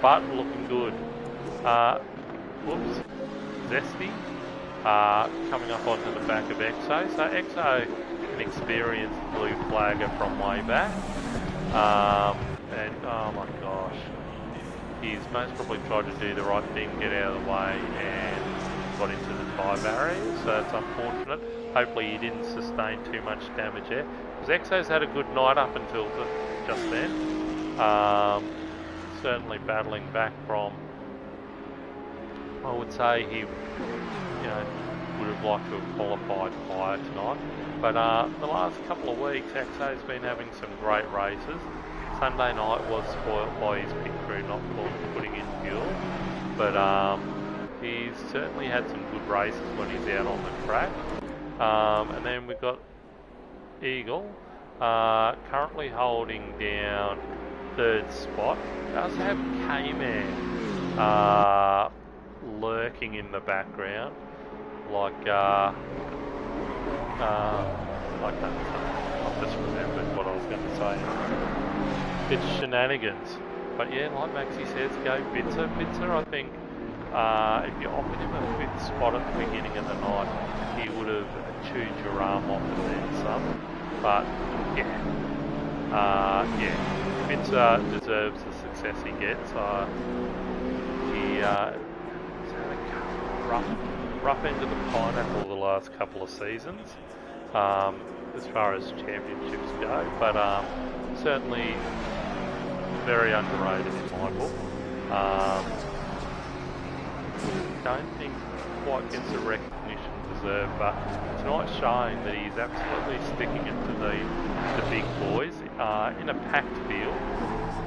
Speaker 1: But looking good. Whoops. Zesty coming up onto the back of Exo. So Exo, an experienced blue flagger from way back. And oh my gosh. He's most probably tried to do the right thing, get out of the way, and got into the tyre barrier, so it's unfortunate. Hopefully he didn't sustain too much damage there, because Exo's had a good night up until just then. Certainly battling back from, I would say he, you know, would have liked to have qualified higher tonight. But the last couple of weeks, Exo's been having some great races. Sunday night was spoilt by his pit crew not putting in fuel, but he's certainly had some good races when he's out on the track. And then we've got Eagle, currently holding down 3rd spot. Does have K-Man lurking in the background, like I can't say. I've just remembered what I was going to say. It's shenanigans. But yeah, like Maxie says, go Bitzer. Bitzer, I think, if you offered him a 5th spot at the beginning of the night, he would have chewed your arm off and then some. But yeah, Vince deserves the success he gets. He's had a rough end of the pineapple the last couple of seasons, as far as championships go, but certainly very underrated in my book. Don't think quite gets the recognition deserved, but tonight's showing that he's absolutely sticking it to the big boys in a packed field.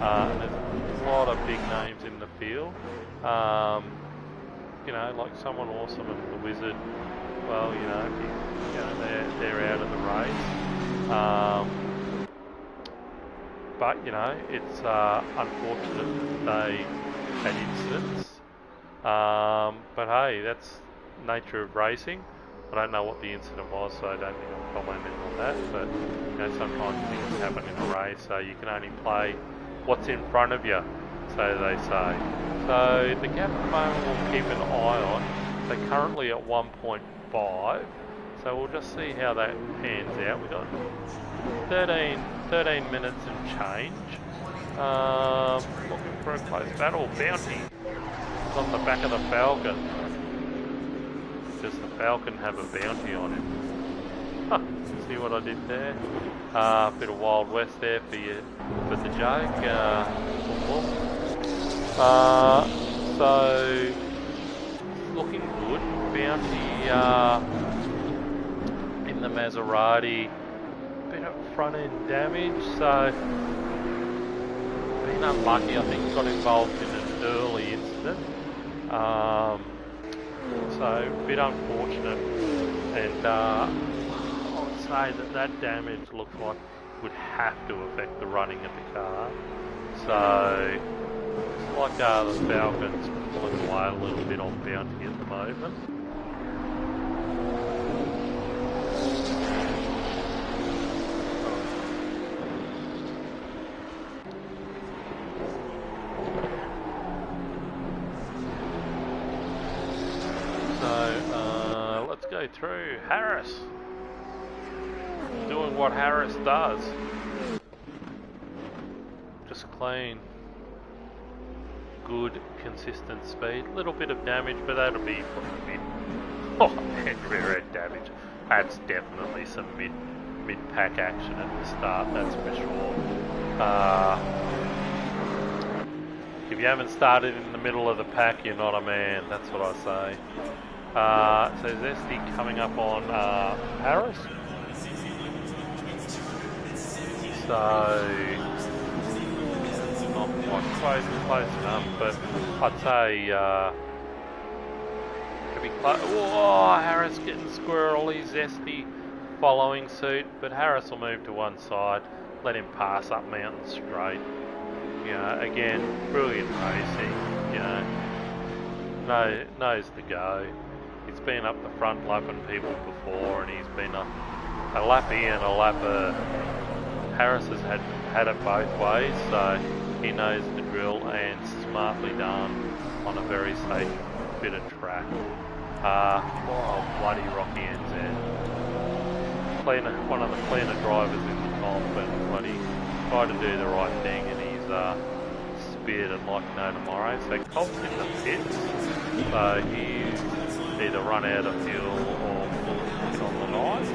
Speaker 1: There's a lot of big names in the field. You know, like someone awesome and the Wizard. Well, you know, they're out of the race. But you know, it's unfortunate that they had incidents. But hey, that's nature of racing. I don't know what the incident was, so I don't think I'm commenting on that. But you know, sometimes things happen in a race, so you can only play what's in front of you, so they say. So the gap at the moment we'll keep an eye on. They're currently at 1.5, so we'll just see how that pans out. We've got 13 minutes and change. Looking for a close battle. Bounty is on the back of the Falcon. Does the Falcon have a bounty on him? See what I did there? Bit of Wild West there for you, for the joke. So looking good. Bounty in the Maserati. Bit of front end damage, so been unlucky. I think got involved in an early incident. So a bit unfortunate, and I would say that damage looks like would have to affect the running of the car. So it's like the Falcon's pulling away a little bit on Bounty at the moment. So let's go through Harris. Doing what Harris does. Just clean. Good, consistent speed. Little bit of damage, but that'll be from the mid. Oh, and rear end damage. That's definitely some mid-pack action at the start, that's for sure. If you haven't started in the middle of the pack, you're not a man, that's what I say. So Zesty coming up on Harris. So not quite close enough, but I'd say could be close. Oh, Harris getting squirrely. Zesty following suit, but Harris will move to one side, let him pass up Mountain Straight. You know, again, brilliant racing. You know, knows the go. He's been up the front lapping people before, and he's been a lappy and a lapper. Harris has had it both ways, so he knows the drill, and smartly done on a very safe bit of track. Oh, bloody Rocky NZ. One of the cleaner drivers in the comp, and bloody tried to do the right thing, and he's speared it like no tomorrow. So Cobb's in the pits, so he's either run out of fuel or full on the night.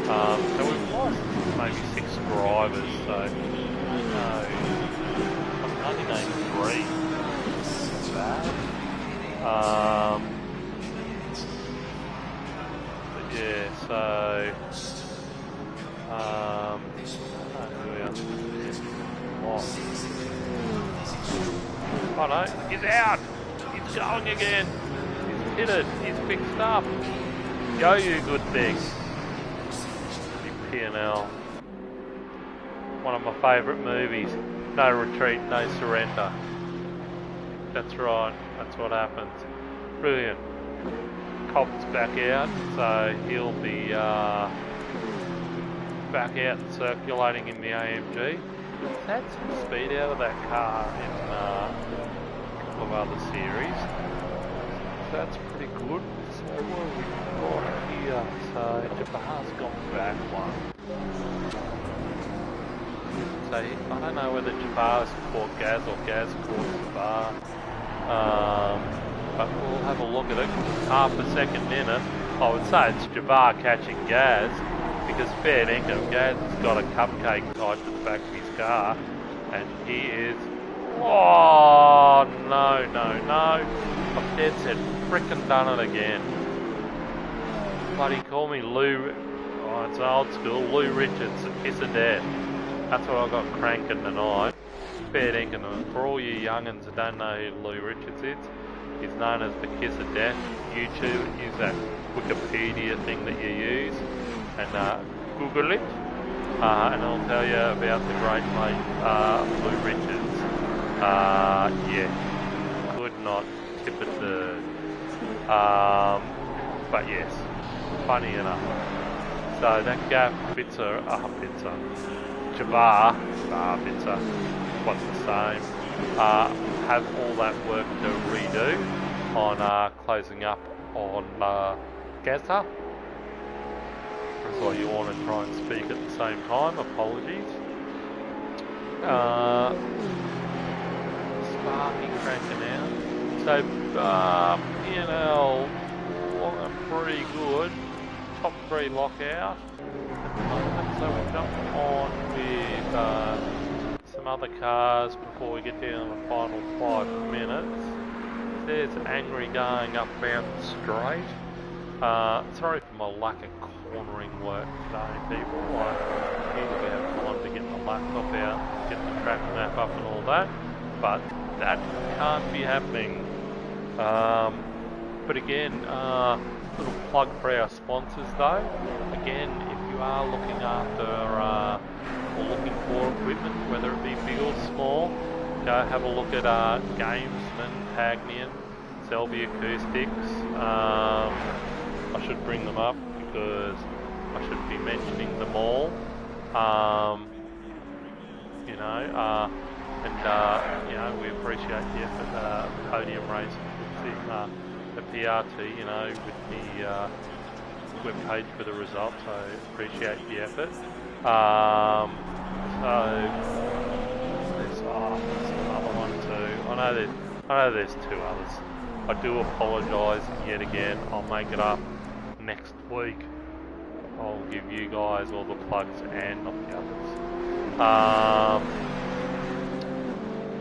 Speaker 1: So we've lost maybe 6 drivers, so 1983 is bad. But yeah, so oh no, he's out! He's going again! He's pitted, he's fixed up. Go you good thing. Big P&L. One of my favourite movies. No retreat, no surrender. That's right, that's what happens. Brilliant. Cobb's back out, so he'll be back out and circulating in the AMG. He's had some speed out of that car in a couple of other series. So that's pretty good. So what have we got here? So Jabbar's gone back one. So I don't know whether Jabbar's caught Gaz or Gaz caught Jabbar. But we'll have a look at it. Half a second in it, I would say it's Jabbar catching Gaz, because fair dinkum, Gaz has got a cupcake tied to the back of his car, and he is... Oh, no, no, no. I've dead set frickin' done it again. Bloody call me Lou... Oh, it's old school. Lou Richards, the kiss of death. That's what I got cranking tonight. Fair dinkum. For all you young'uns who don't know who Lou Richards is, he's known as the kiss of death. YouTube, use that Wikipedia thing that you use, and Google it, and I'll tell you about the great mate Lou Richards. Yeah, could not tip a turd. But yes, funny enough. So that gap Bitzer, Jabbar, Bitzer, what's the same? Have all that work to redo on closing up on Gaza. So you want to try and speak at the same time, apologies. Sparky cranking out. So P&L pretty good. Top 3 lockout at the moment. So we'll jump on with some other cars before we get down to the final 5 minutes. There's Angry going up Mountain Straight. Sorry for my lack of cornering work today, people. I usually have time to get my laptop out, get the track map up and all that, but that can't be happening. But again, little plug for our sponsors though. Again, if you are looking after or looking for equipment, whether it be big or small, go have a look at Gamesman, Tagnian, Selby Acoustics. I should bring them up because I should be mentioning them all. You know, and you know, we appreciate the effort. Podium Racing, the PRT, you know, with the webpage for the results. I appreciate the effort. So there's another one too. I know there's 2 others. I do apologise yet again. I'll make it up next week. I'll give you guys all the plugs and not the others.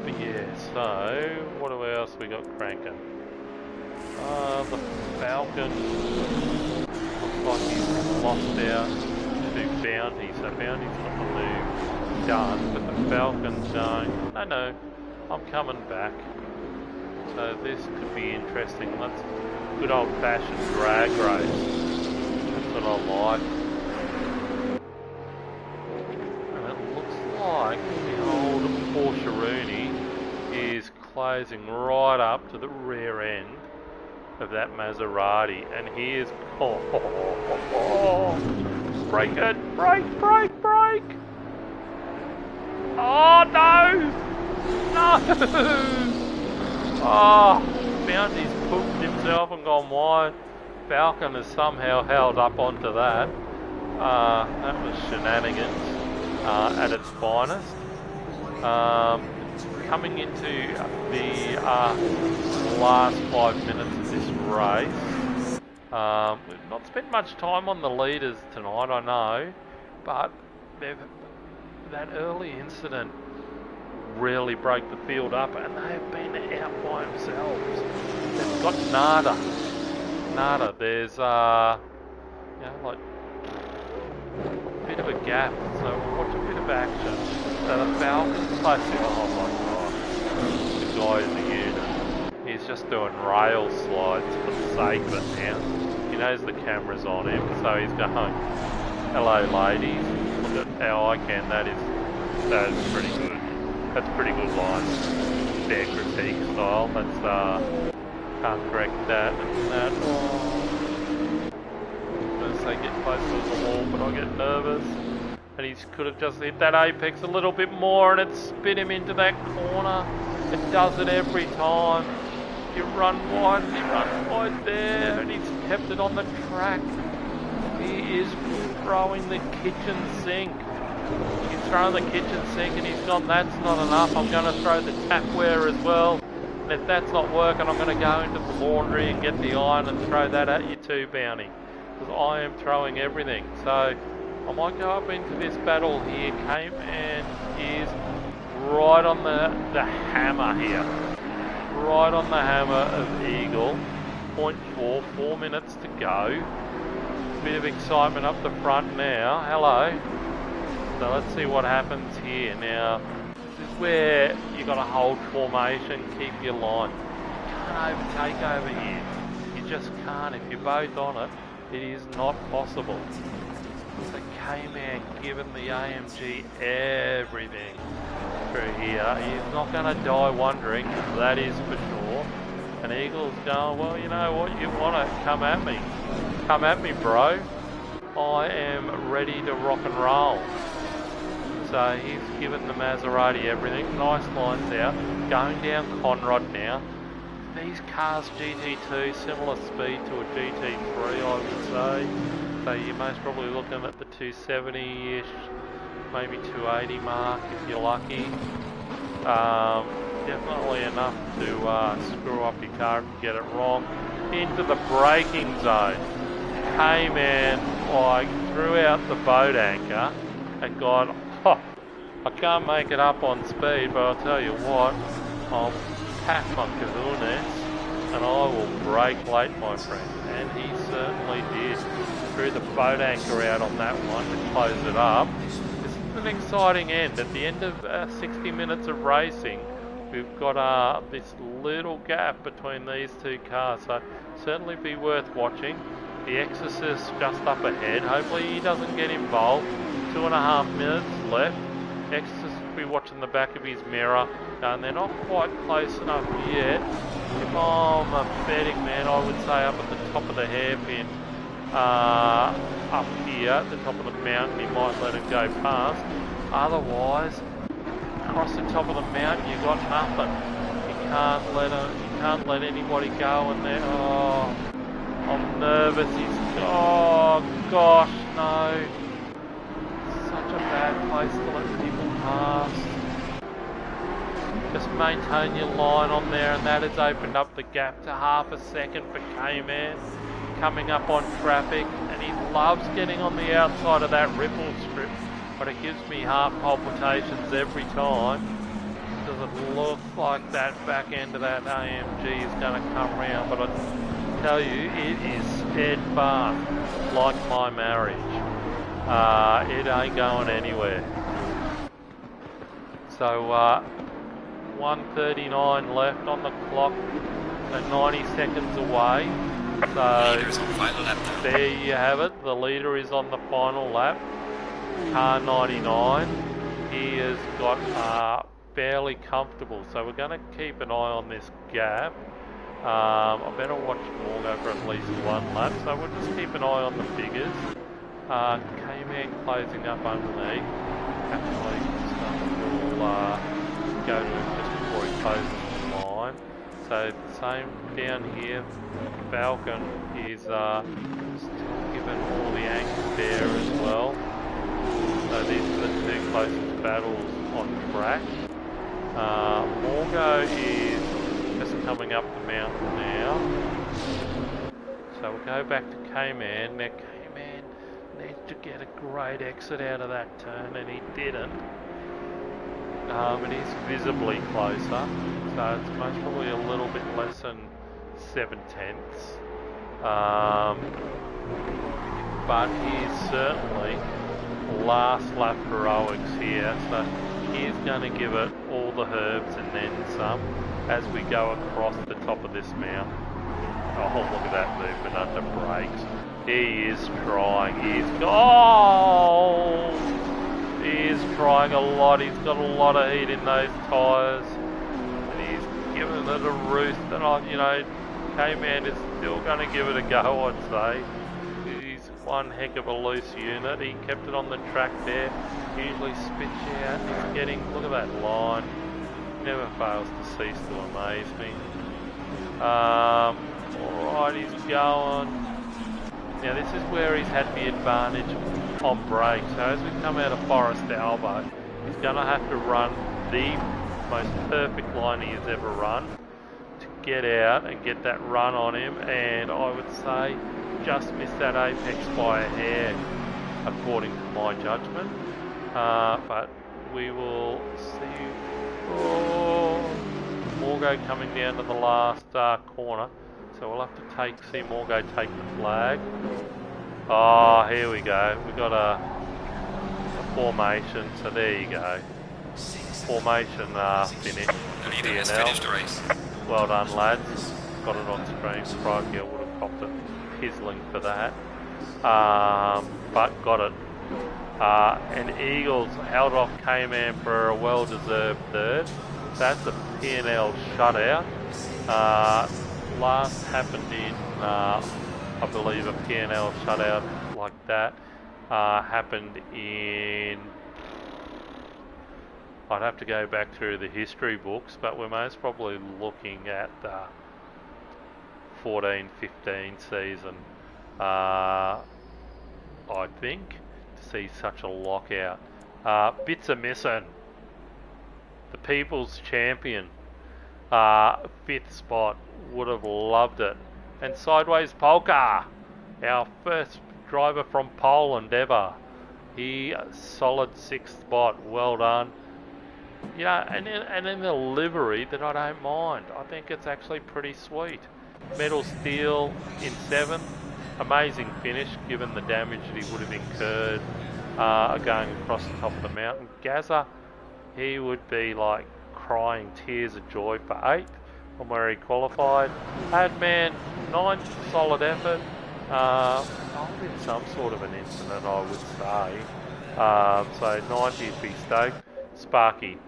Speaker 1: But yeah, so what else we got cranking? The Falcon looks like he's lost out to Bounty, so Bounty's got the move done, but the Falcon's going, no, I'm coming back. So this could be interesting. That's good old fashioned drag race. That's what I like. And it looks like the old Porsche Rooney is closing right up to the rear end of that Maserati, and he is break it, break! Oh no! Oh, Bounty's pooped himself and gone wide. Falcon has somehow held up onto that. That was shenanigans at its finest. Coming into the last 5 minutes of this race. We've not spent much time on the leaders tonight, I know, but that early incident really broke the field up, and they have been out by themselves. They've got nada. There's you know, like a bit of a gap, so watch a bit of action. So the Falcon's placing, oh my god, the guy is a unit. He's just doing rail slides for the sake of it now. He knows the camera's on him, so he's going, hello ladies, look at how I can. That is pretty good. That's pretty good line. Fair critique style. That's can't correct that. As they get close to the wall, but I get nervous. And he could have just hit that apex a little bit more, and it spit him into that corner. It does it every time. You run wide there, and he's kept it on the track. He is throwing the kitchen sink He's throwing the kitchen sink and he's gone, that's not enough. I'm going to throw the tapware as well. And if that's not working, I'm going to go into the laundry and get the iron and throw that at you too, Bounty. Because I am throwing everything. So I might go up into this battle here. Caveman is right on the hammer here. Right on the hammer of Eagle. 0.4, 4 minutes to go. Bit of excitement up the front now. Hello. So let's see what happens here. Now, this is where you got to hold formation, keep your line. You can't overtake over here. You just can't. If you're both on it, it is not possible. So K-Man giving the AMG everything through here. He's not going to die wondering, that is for sure. And Eagle's going, well, you know what, you want to come at me. Come at me, bro. I am ready to rock and roll. So he's given the Maserati everything. Nice lines out. Going down Conrod now. These cars, GT2, similar speed to a GT3, I would say. So you're most probably looking at the 270-ish, maybe 280 mark if you're lucky. Definitely enough to screw up your car if you get it wrong. Into the braking zone. Hey man, like threw out the boat anchor and gone, oh, I can't make it up on speed, but I'll tell you what, I'll pack my kahunas and I will brake late, my friend. And he certainly did. Threw the boat anchor out on that one to close it up. This is an exciting end. At the end of 60 minutes of racing, we've got this little gap between these two cars, so certainly be worth watching. The Exorcist just up ahead. Hopefully he doesn't get involved. 2.5 minutes left. Exorcist will be watching the back of his mirror, and they're not quite close enough yet. If I'm a betting man, I would say up at the top of the hairpin, up here at the top of the mountain, he might let it go past. Otherwise, across the top of the mountain, you've got nothing. You can't let anybody go in there. Oh, I'm nervous. Oh gosh, no. Such a bad place to let people pass. Just maintain your line on there, and that has opened up the gap to half a second for K-Man. Coming up on traffic, and he loves getting on the outside of that ripple strip, but it gives me heart palpitations every time, because it looks like that back end of that AMG is going to come round, but I tell you, it is steadfast, like my marriage. It ain't going anywhere. So 1:39 left on the clock, so 90 seconds away. So there you have it, the leader is on the final lap. Car 99, he has got fairly comfortable, so we're going to keep an eye on this gap. I better watch Morgo for at least one lap, so we'll just keep an eye on the figures. K-Man closing up underneath. Actually, we'll go to him just before he closes the line. So same down here, Falcon is still given all the angles there as well. So these are the two closest battles on track. Morgo is just coming up the mountain now. So we'll go back to K-Man. Now K-Man needs to get a great exit out of that turn, and he didn't. But he's visibly closer, so it's most probably a little bit less than 7/10. But he's certainly last lap heroics here, so he's going to give it all the herbs and then some as we go across the top of this mountain. Oh, look at that movement under brakes. He is trying. He is trying a lot. He's got a lot of heat in those tyres, and he's giving it a roost. And K-Man is still going to give it a go, I'd say. He's one heck of a loose unit. He kept it on the track there. Usually spits you out. He's getting, look at that line. Never fails to cease to amaze me. Alright, he's going. Now this is where he's had the advantage on break. So as we come out of Forest Albo, he's going to have to run the most perfect line he has ever run to get out and get that run on him, and I would say just missed that apex by a hair according to my judgment. But we will see. Oh, Morgo coming down to the last corner, so we'll have to see Morgo take the flag. Oh, here we go. We got a formation, so there you go. Formation finish. PNL. Well done, lads. Got it on screen. Crikey, I would have copped it pizzling for that. But got it. And Eagles held off K-Man for a well-deserved third. That's a PNL shutout. Last happened in, I believe, a PNL shutout like that happened in, I'd have to go back through the history books, but we're most probably looking at the 14-15 season, I think, to see such a lockout. Bits are missing. The People's Champion, 5th spot, would have loved it. And Sideways Polka, our first driver from Poland ever. He solid 6th spot, well done. You know, and in the livery that I don't mind. I think it's actually pretty sweet. Metal Steel in 7th. Amazing finish given the damage that he would have incurred going across the top of the mountain. Gaza, he would be like crying tears of joy for 8th from where he qualified. Adman, 9th, solid effort. In some sort of an incident, I would say. So 90 would be stoked. Sparky,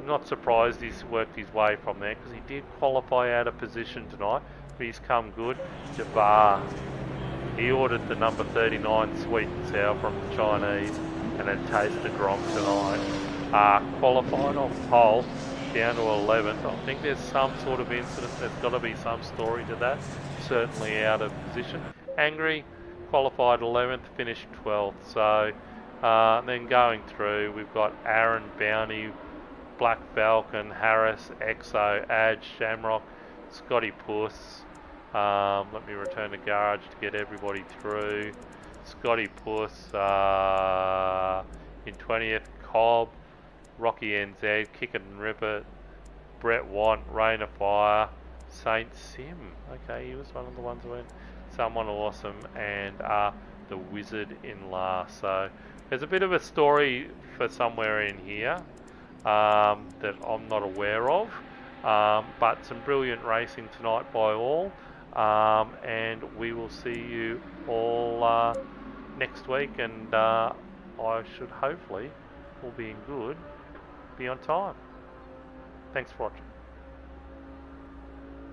Speaker 1: not surprised he's worked his way from there because he did qualify out of position tonight, but he's come good. Jabbar, he ordered the number 39 sweet and sour from the Chinese and had tasted wrong tonight. Qualified on pole down to 11th. I think there's some sort of incident. There's got to be some story to that. Certainly out of position. Angry, qualified 11th, finished 12th. So then going through, we've got Aaron, Bounty, Black Falcon, Harris, Exo, Adge, Shamrock, Scotty Puss. Let me return to garage to get everybody through. Scotty Puss in 20th, Cobb, Rocky NZ, Kick It and Rip It, Brett Want, Rain of Fire, Saint Sim. Okay, he was one of the ones who went. Someone Awesome, and the Wizard in last. So there's a bit of a story for somewhere in here that I'm not aware of. But some brilliant racing tonight by all. And we will see you all next week, and I should hopefully, all being good, be on time. Thanks for watching.